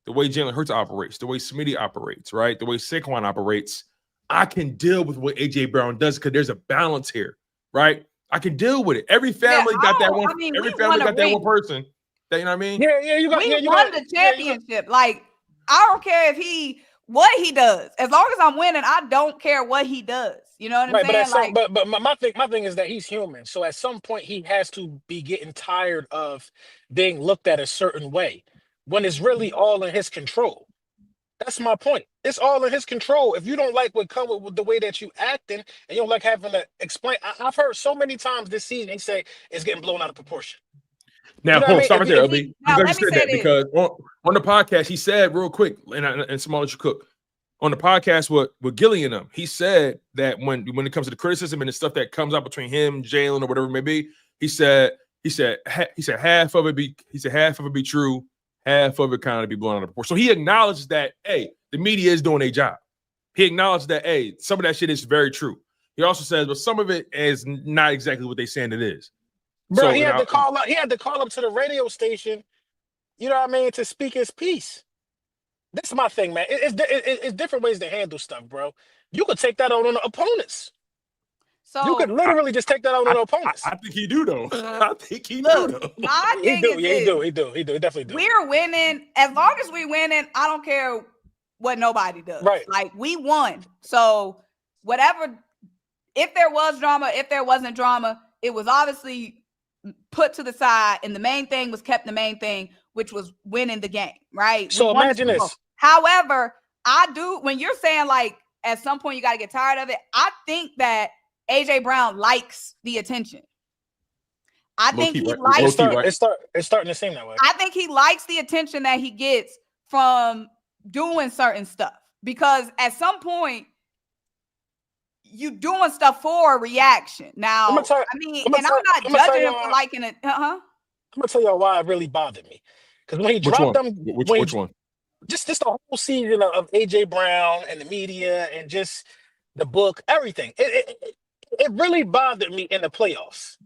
the way Jalen Hurts operates, the way Smitty operates, right, the way Saquon operates, I can deal with what AJ Brown does because there's a balance here, right? I can deal with it. Every family got that one. Every family got that one person. That, you know what I mean? Yeah, you got. We won the championship. Like, I don't care what he does. As long as I'm winning, I don't care what he does. You know what I'm saying? But my thing is that he's human. So at some point he has to be getting tired of being looked at a certain way when it's really all in his control. That's my point. It's all in his control. If you don't like what come with the way that you acting and you don't like having to explain, I've heard so many times this season they say it's getting blown out of proportion. Now, hold on, stop right there, LB. Now, let me say that because on the podcast he said real quick, and Symone, let you cook. On the podcast with Gilly and them, he said that when it comes to the criticism and the stuff that comes out between him, Jalen, or whatever it may be, he said half of it be true, half of it kind of be blown out of proportion. So he acknowledges that, hey, the media is doing their job. He acknowledged that, hey, some of that shit is very true. He also says, but some of it is not exactly what they saying it is. Bro, So, he had to call up. He had to call up to the radio station. You know what I mean, to speak his piece. That's my thing, man. It's different ways to handle stuff, bro. You could take that out on the opponents. So you could literally just take that out on the opponents. I think he do though. I think he do though. My thing he do. He definitely do. We're winning. As long as we winning, I don't care what nobody does. Right. Like, we won. So whatever. If there was drama, if there wasn't drama, it was obviously put to the side, and the main thing was kept the main thing, which was winning the game, right? So imagine this. However, when you're saying like at some point you got to get tired of it, I think that AJ Brown likes the attention. I think he likes it's starting to seem that way. I think he likes the attention that he gets from doing certain stuff, because at some point you doing stuff for a reaction. Now, I'm not judging him for liking it. I'm gonna tell y'all why it really bothered me. Because when he dropped them, which one? Just the whole season of AJ Brown and the media and just the book, everything. It really bothered me in the playoffs.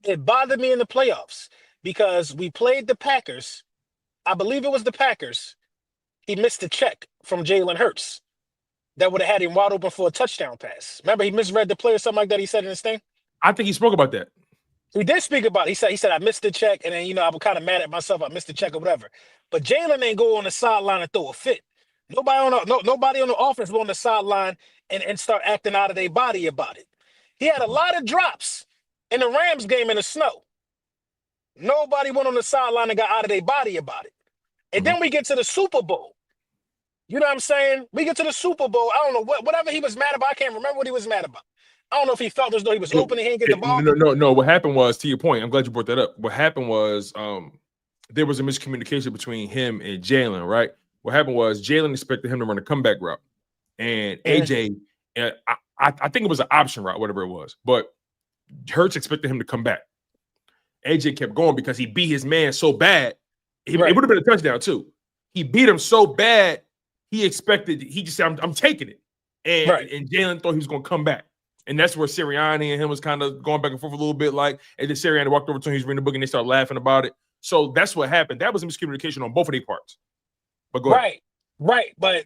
It bothered me in the playoffs because we played the Packers. I believe it was the Packers. He missed a check from Jalen Hurts that would have had him wide open for a touchdown pass. Remember, he misread the play or something like that. He said in his thing. I think he spoke about that. He did speak about it. He said I missed the check, and then I was kind of mad at myself. I missed the check or whatever. But Jalen ain't go on the sideline and throw a fit. Nobody on the offense go on the sideline and start acting out of their body about it. He had a lot of drops in the Rams game in the snow. Nobody went on the sideline and got out of their body about it. And then we get to the Super Bowl. You know what I'm saying? We get to the Super Bowl. I don't know whatever he was mad about. I can't remember what he was mad about. I don't know if he felt as though he was open and he didn't get the ball. No. What happened was, to your point, I'm glad you brought that up. What happened was there was a miscommunication between him and Jalen, right? What happened was Jalen expected him to run a comeback route. And AJ, I think it was an option route, whatever it was. But Hurts expected him to come back. AJ kept going because he beat his man so bad. It would have been a touchdown too. He beat him so bad, he just said, I'm taking it. And Jalen thought he was going to come back. And that's where Sirianni and him was kind of going back and forth a little bit. And then Sirianni walked over to him, he's reading the book, and they started laughing about it. So that's what happened. That was a miscommunication on both of their parts. But go ahead. Right. But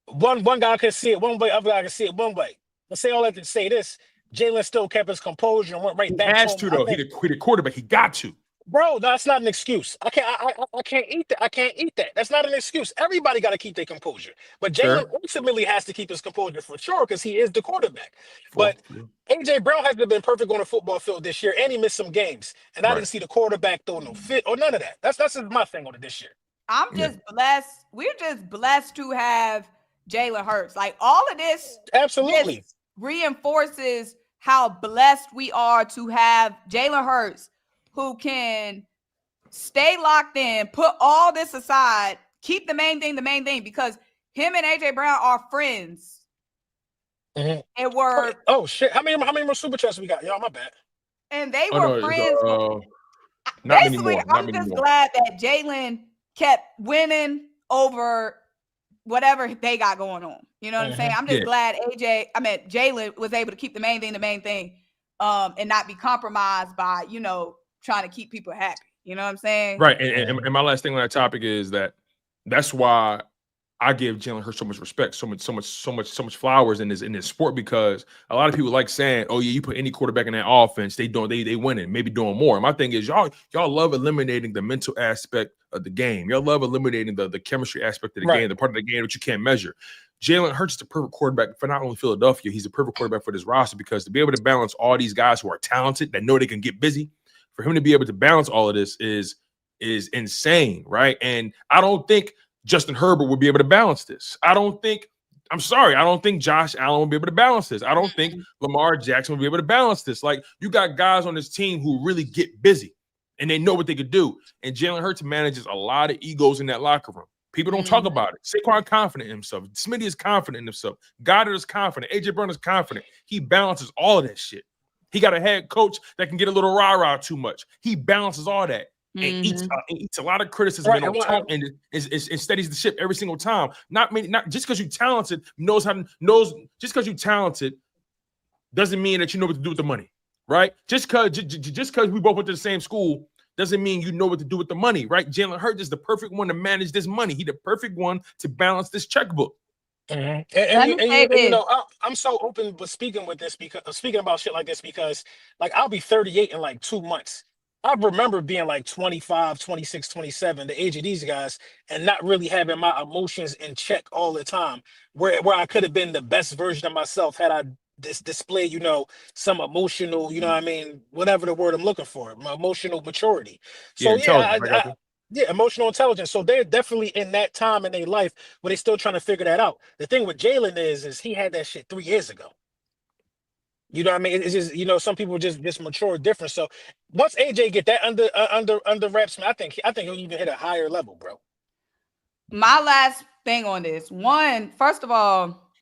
one guy can see it one way, other guy can see it one way. Let's say all that to say this. Jalen still kept his composure and went right back. He has to, though. He the quarterback. He got to. Bro, that's not an excuse. I can't eat that. I can't eat that. That's not an excuse. Everybody got to keep their composure. But Jalen ultimately has to keep his composure for sure because he is the quarterback. But AJ Brown hasn't been perfect on the football field this year, and he missed some games. And I didn't see the quarterback throw no fit or none of that. That's just my thing on it this year. I'm just blessed. We're just blessed to have Jalen Hurts. Like, all of this absolutely reinforces how blessed we are to have Jalen Hurts, who can stay locked in, put all this aside, keep the main thing, because him and AJ Brown are friends. Mm-hmm. And were oh shit! How many more super chats we got? Y'all, my bad. And they were friends. Not Basically, anymore. I'm just glad that Jalen kept winning over whatever they got going on. You know what I'm saying? I'm just glad Jalen was able to keep the main thing, and not be compromised by, trying to keep people happy. You know what I'm saying? Right. And my last thing on that topic is that's why I give Jalen Hurts so much respect, so much flowers in this sport, because a lot of people like saying, "Oh yeah, you put any quarterback in that offense, they winning, maybe doing more." And my thing is, y'all love eliminating the mental aspect of the game. Y'all love eliminating the chemistry aspect of the game, the part of the game that you can't measure. Jalen Hurts is the perfect quarterback for not only Philadelphia, he's the perfect quarterback for this roster, because to be able to balance all these guys who are talented, that know they can get busy, for him to be able to balance all of this is insane, right? And I don't think Justin Herbert would be able to balance this. I don't think Josh Allen will be able to balance this. I don't think Lamar Jackson will be able to balance this. Like, you got guys on this team who really get busy and they know what they could do. And Jalen Hurts manages a lot of egos in that locker room. People don't talk about it. Saquon confident in himself. Smitty is confident in himself. Goddard is confident. AJ Brown is confident. He balances all of that shit. He got a head coach that can get a little rah-rah too much. He balances all that. And eats a lot of criticism and steadies the ship every single time. Not just because you're talented just because you're talented doesn't mean that you know what to do with the money, right? Just because we both went to the same school doesn't mean you know what to do with the money, right? Jalen Hurts is the perfect one to manage this money. He's the perfect one to balance this checkbook. Mm-hmm. And I'm so open with speaking about shit like this, because like I'll be 38 in like 2 months. I remember being like 25, 26, 27, the age of these guys, and not really having my emotions in check all the time, where I could have been the best version of myself had I displayed, some emotional, whatever the word I'm looking for, my emotional maturity. So emotional intelligence. So they're definitely in that time in their life where they're still trying to figure that out. The thing with Jalen is he had that shit 3 years ago. You know what I mean? It's just, some people just mature different. So once AJ get that under wraps, I think he'll even hit a higher level, bro. My last thing on this one, first of all,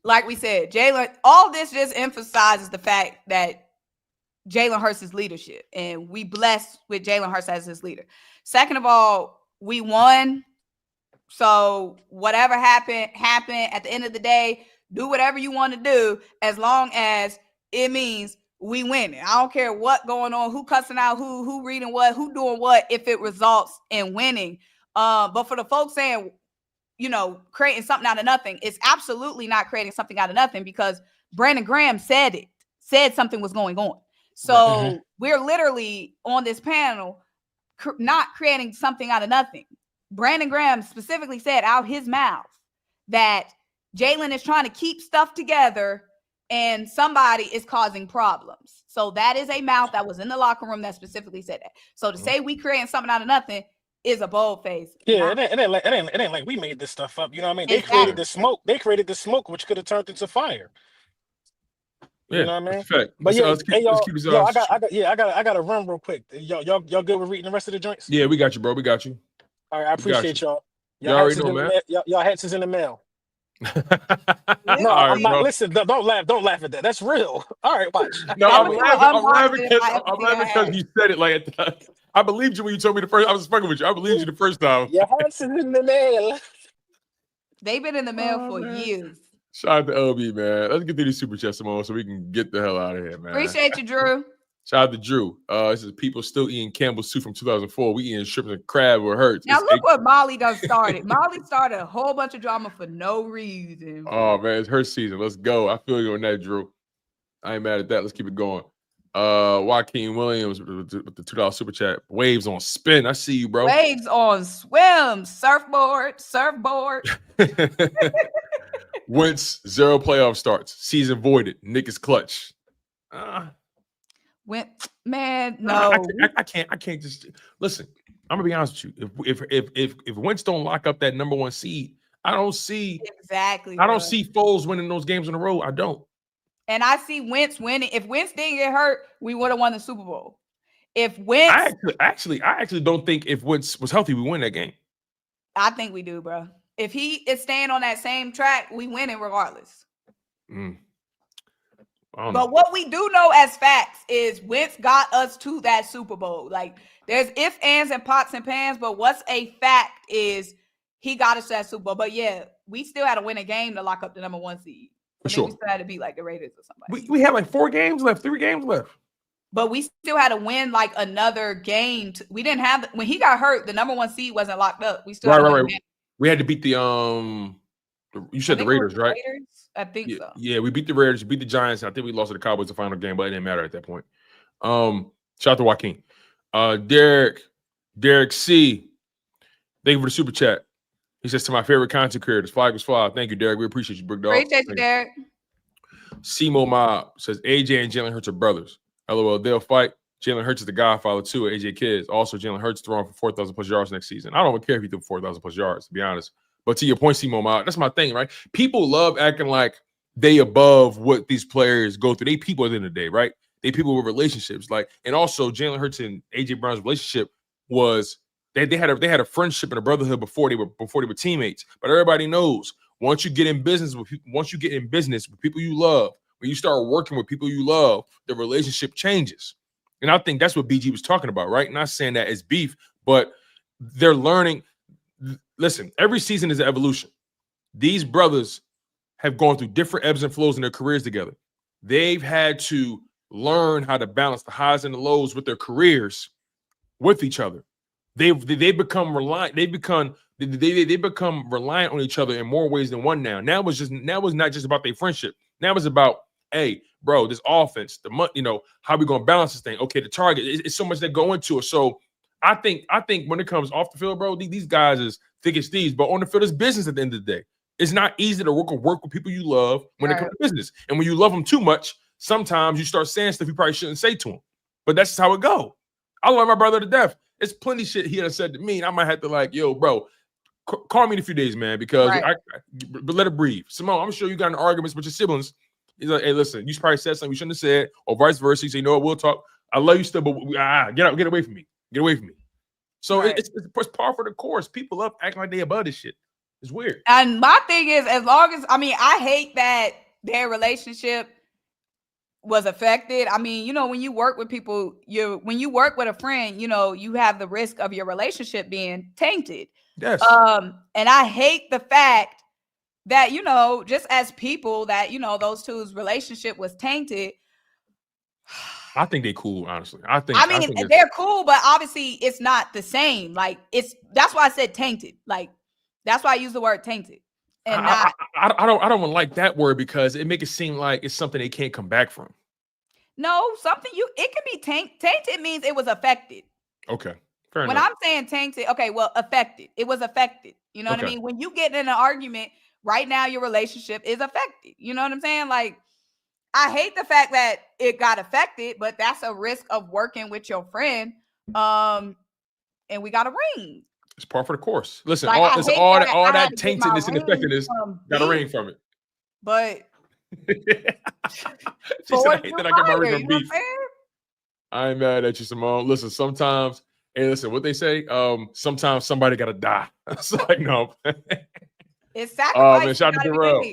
like we said, Jalen, all this just emphasizes the fact that Jalen Hurts' leadership, and we blessed with Jalen Hurts as his leader. Second of all, we won. So whatever happened at the end of the day. Do whatever you want to do as long as it means we win. I don't care what going on, who cussing out who reading what, who doing what, if it results in winning. But for the folks saying, creating something out of nothing, it's absolutely not creating something out of nothing, because Brandon Graham said something was going on. So we're literally on this panel not creating something out of nothing. Brandon Graham specifically said out his mouth that Jalen is trying to keep stuff together and somebody is causing problems. So that is a mouth that was in the locker room that specifically said that. So to say we creating something out of nothing is a bold face. Yeah, it ain't like we made this stuff up. You know what I mean? Exactly. They created the smoke, which could have turned into fire. You know what I mean? Fact. But I got to run real quick. Y'all good with reading the rest of the joints? Yeah, we got you, bro. We got you. All right, I appreciate y'all. Y'all already know, man. Y'all hats is in the mail. No, I'm not. Listen, don't laugh at that. That's real. All right, watch. No, I'm laughing because you said it like that. I believed you when you told me the first. I was fucking with you. I believed you the first time. Your hats is in the mail. They've been in the mail for years. Shout out to LB, man. Let's get through these super chats, Symone, so we can get the hell out of here, man. Appreciate you, Drew. Shout out to Drew. This is people still eating Campbell's soup from 2004. We eating shrimp and crab with Hurts. Now look what Molly done started. Molly started a whole bunch of drama for no reason. Oh man, it's her season. Let's go. I feel you on that, Drew. I ain't mad at that. Let's keep it going. Joaquin Williams with the $2 super chat. Waves on spin. I see you, bro. Waves on swim. Surfboard. Wentz 0 playoff starts. Season voided. Nick is clutch. Man, no. I can't just listen. I'm gonna be honest with you. If Wentz don't lock up that number 1 seed, I don't see exactly. I don't see Foles winning those games in a row. I don't. And I see Wentz winning. If Wentz didn't get hurt, we would have won the Super Bowl. If Wentz, I actually don't think if Wentz was healthy, we win that game. I think we do, bro. if he is staying on that same track, we winning regardless. But what we do know as facts is Wentz got us to that Super Bowl. Like, there's ifs, ands, and pots and pans, but what's a fact is he got us to that Super Bowl. But yeah, we still had to win a game to lock up the number 1 seed. For sure. We still had to beat like the Raiders or somebody. We had like 4 games left, 3 games left. But we still had to win like another game. We didn't have, when he got hurt, the number 1 seed wasn't locked up. We still had to win a game. We had to beat the you said the Raiders, right? Raiders? I think so. Yeah, we beat the Raiders, beat the Giants. I think we lost to the Cowboys the final game, but it didn't matter at that point. Shout out to Joaquin. Derek C. Thank you for the super chat. He says, to my favorite content creators, Flag was Fly. Thank you, Derek. We appreciate you, big dog. Appreciate you, Derek. Symone Mob says, AJ and Jalen Hurts are brothers. LOL, they'll fight. Jalen Hurts is the godfather, too, of AJ kids. Also, Jalen Hurts throwing for 4,000 plus yards next season. I don't even care if he threw 4,000 plus yards, to be honest. But to your point, Symone Mob, that's my thing, right? People love acting like they above what these players go through. They people at the end of the day, right? They people with relationships. Like, and also Jalen Hurts and AJ Brown's relationship was they had a friendship and a brotherhood before they were teammates. But everybody knows once you get in business with people you love, when you start working with people you love, the relationship changes. And I think that's what BG was talking about, right? Not saying that it's beef, but they're learning. Listen, every season is an evolution. These brothers have gone through different ebbs and flows in their careers together. They've had to learn how to balance the highs and the lows with their careers with each other. They become reliant. They become reliant on each other in more ways than one now. Now it's not just about their friendship. Now it's about, hey, bro, this offense, how we gonna balance this thing? Okay, the target. It's so much that go into it. So I think when it comes off the field, bro, these guys is thick as thieves. But on the field, it's business at the end of the day. It's not easy to work with people you love when it comes to business. And when you love them too much, sometimes you start saying stuff you probably shouldn't say to them. But that's just how it go. I love my brother to death. It's plenty of shit he has said to me, and I might have to like, yo, bro, call me in a few days, man, because but let it breathe. Symone, I'm sure you got in arguments with your siblings. He's like, hey, listen, you probably said something you shouldn't have said, or vice versa. You say, you know what, we'll talk. I love you still, but get away from me. Get away from me. So it's par for the course. People love acting like they above this shit. It's weird. And my thing is, I hate that their relationship was affected. I mean, when you work with people, when you work with a friend, you have the risk of your relationship being tainted. Yes. And I hate the fact that, just as people that, those two's relationship was tainted. I think they cool, honestly. I think they're cool, but obviously it's not the same. Like, that's why I said tainted. Like, that's why I use the word tainted. And I don't like that word because it makes it seem like it's something they can't come back from. No, it could be tainted means it was affected. Okay. Fair when enough. I'm saying tainted, okay, well, affected. It was affected. You know what I mean? When you get in an argument, right now your relationship is affected. You know what I'm saying? Like, I hate the fact that it got affected, but that's a risk of working with your friend. And we got a ring. It's par for the course. Listen, all that taintedness and effectiveness got a ring from it. But she said, I hate that I can marry from beef. I ain't mad at you, Symone. Listen, sometimes, what they say, sometimes somebody gotta die. It's like, no. It's sacrifice. Shout out to Darrell.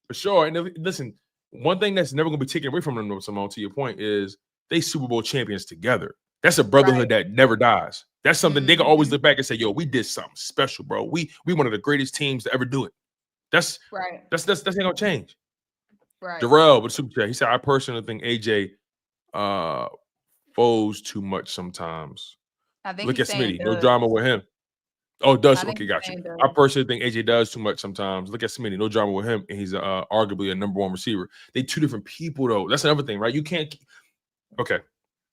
For sure. And listen, one thing that's never gonna be taken away from them, Symone, to your point, is they Super Bowl champions together. That's a brotherhood that never dies. That's something they can always look back and say, yo, we did something special, bro. We one of the greatest teams to ever do it. That's ain't gonna change. Right. Darrell with super chat. He said, I personally think AJ foes too much sometimes. I think look at Smitty. No drama with him. Oh, does okay, got you. I personally think AJ does too much sometimes. Look at Smitty. No drama with him, and he's arguably a number 1 receiver. They 2 different people, though. That's another thing, right? You can't. Okay.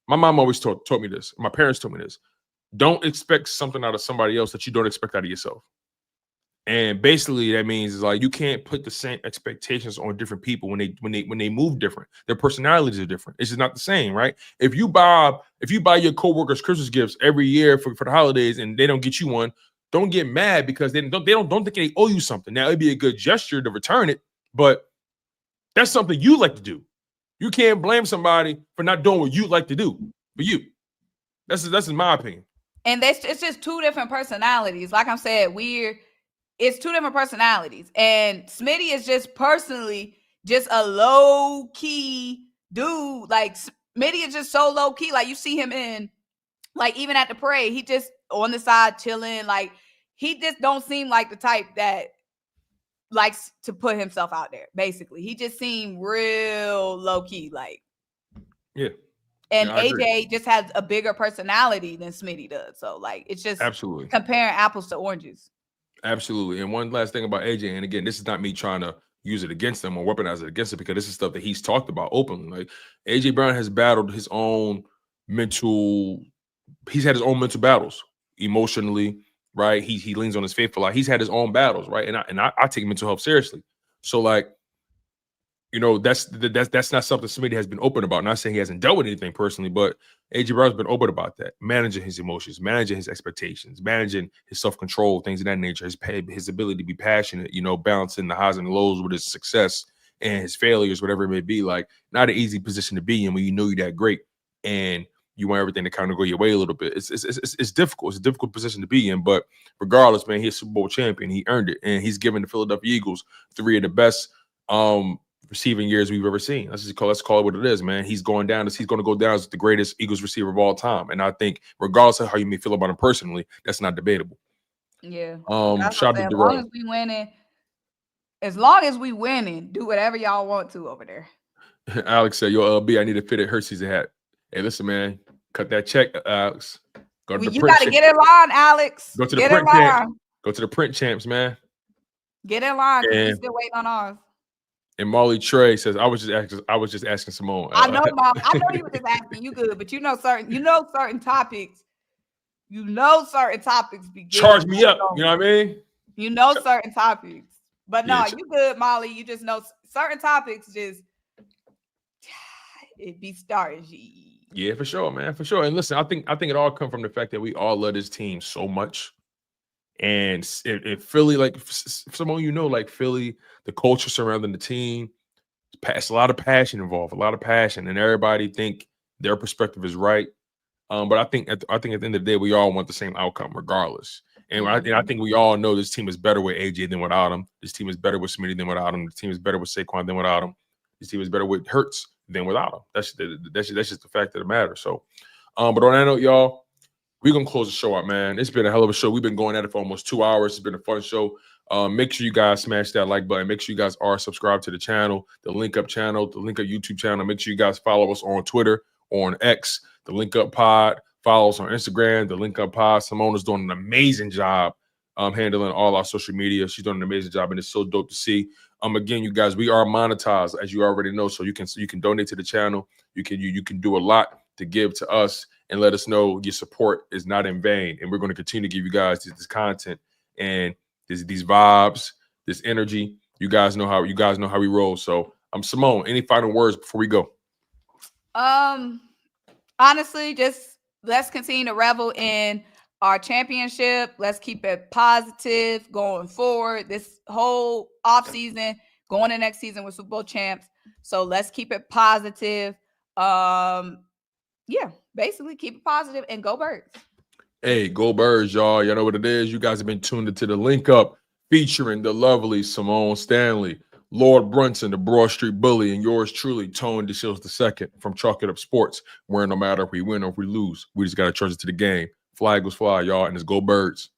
My mom always taught me this. My parents told me this. Don't expect something out of somebody else that you don't expect out of yourself. And basically, that means is like you can't put the same expectations on different people when they move different. Their personalities are different. It's just not the same, right? If you buy your coworkers Christmas gifts every year for the holidays and they don't get you one, don't get mad because they don't think they owe you something. Now it'd be a good gesture to return it, but that's something you like to do. You can't blame somebody for not doing what you like to do for you. That's in my opinion. And it's just 2 different personalities. Like I said, it's two different personalities. And Smitty is just personally just a low key dude. Like Smitty is just so low key. Like you see him in, like even at the parade, he just on the side chilling. Like he just don't seem like the type that likes to put himself out there. Basically, he just seemed real low key. Like yeah. And yeah, AJ just has a bigger personality than Smitty does. So like it's just absolutely comparing apples to oranges. Absolutely. And one last thing about AJ, and again, this is not me trying to use it against him or weaponize it against it, because this is stuff that he's talked about openly. Like AJ Brown has battled his own he's had his own mental battles emotionally, right? He leans on his faith a lot. He's had his own battles, right? And I take mental health seriously. So like, you know, that's not something Smitty has been open about. Not saying he hasn't dealt with anything personally, but AJ Brown's been open about that, managing his emotions, managing his expectations, managing his self-control, things of that nature, his ability to be passionate, you know, balancing the highs and lows with his success and his failures, whatever it may be. Like, not an easy position to be in when you know you're that great and you want everything to kind of go your way a little bit. It's difficult. It's a difficult position to be in, but regardless, man, he's a Super Bowl champion. He earned it, and he's given the Philadelphia Eagles 3 of the best receiving years we've ever seen. Let's call it what it is, man. He's going to go down as the greatest Eagles receiver of all time. And I think regardless of how you may feel about him personally, that's not debatable. Yeah. Shout out to Darrell. As long as we winning, do whatever y'all want to over there. Alex said, yo, LB, I need a fitted Hurts season hat. Hey, listen, man, cut that check, Alex. You got to get in line, Alex. Go to the print champs. Go to the print champs, man. Get in line, because we're still waiting on ours. And Molly Trey says, I was just asking Symone. I know, Mom. I know you were just asking. You good, but you know certain topics. You know certain topics begin. Charge me up. You know what I mean? You know certain topics. But no, you good, Molly. You just know certain topics just it be starting. Yeah, for sure, man. For sure. And listen, I think it all comes from the fact that we all love this team so much. And if Philly, like Symone, you know, like Philly, the culture surrounding the team, it's a lot of passion involved, and everybody think their perspective is right. But I think at the end of the day, we all want the same outcome, regardless. And I think we all know this team is better with AJ than without him. This team is better with Smitty than without him. This team is better with Saquon than without him. This team is better with Hurts than without him. That's just the fact of the matter. So, but on that note, y'all, we're going to close the show out, man. It's been a hell of a show. We've been going at it for almost 2 hours. It's been a fun show. Make sure you guys smash that like button. Make sure you guys are subscribed to the channel, the Linc Up channel, the Linc Up YouTube channel. Make sure you guys follow us on Twitter, on X, the Linc Up Pod. Follow us on Instagram, the Linc Up Pod. Simone is doing an amazing job handling all our social media. She's doing an amazing job, and it's so dope to see. Again, you guys, we are monetized, as you already know, so you can donate to the channel. You can do a lot to give to us and let us know your support is not in vain. And we're going to continue to give you guys this content and these vibes, this energy. You guys know how we roll. So Symone, any final words before we go? Honestly, just let's continue to revel in our championship. Let's keep it positive going forward. This whole offseason, going to next season with Super Bowl champs. So let's keep it positive. Yeah, basically keep it positive and go Birds. Hey, go Birds, y'all. Y'all know what it is. You guys have been tuned into the Linc Up featuring the lovely Symone Stanley, Lord Brunson, the Broad Street Bully, and yours truly, Tone DeShields II from Chalk It Up Sports, where no matter if we win or if we lose, we just got to trust it to the game. Fly Eagles fly, y'all, and it's go Birds.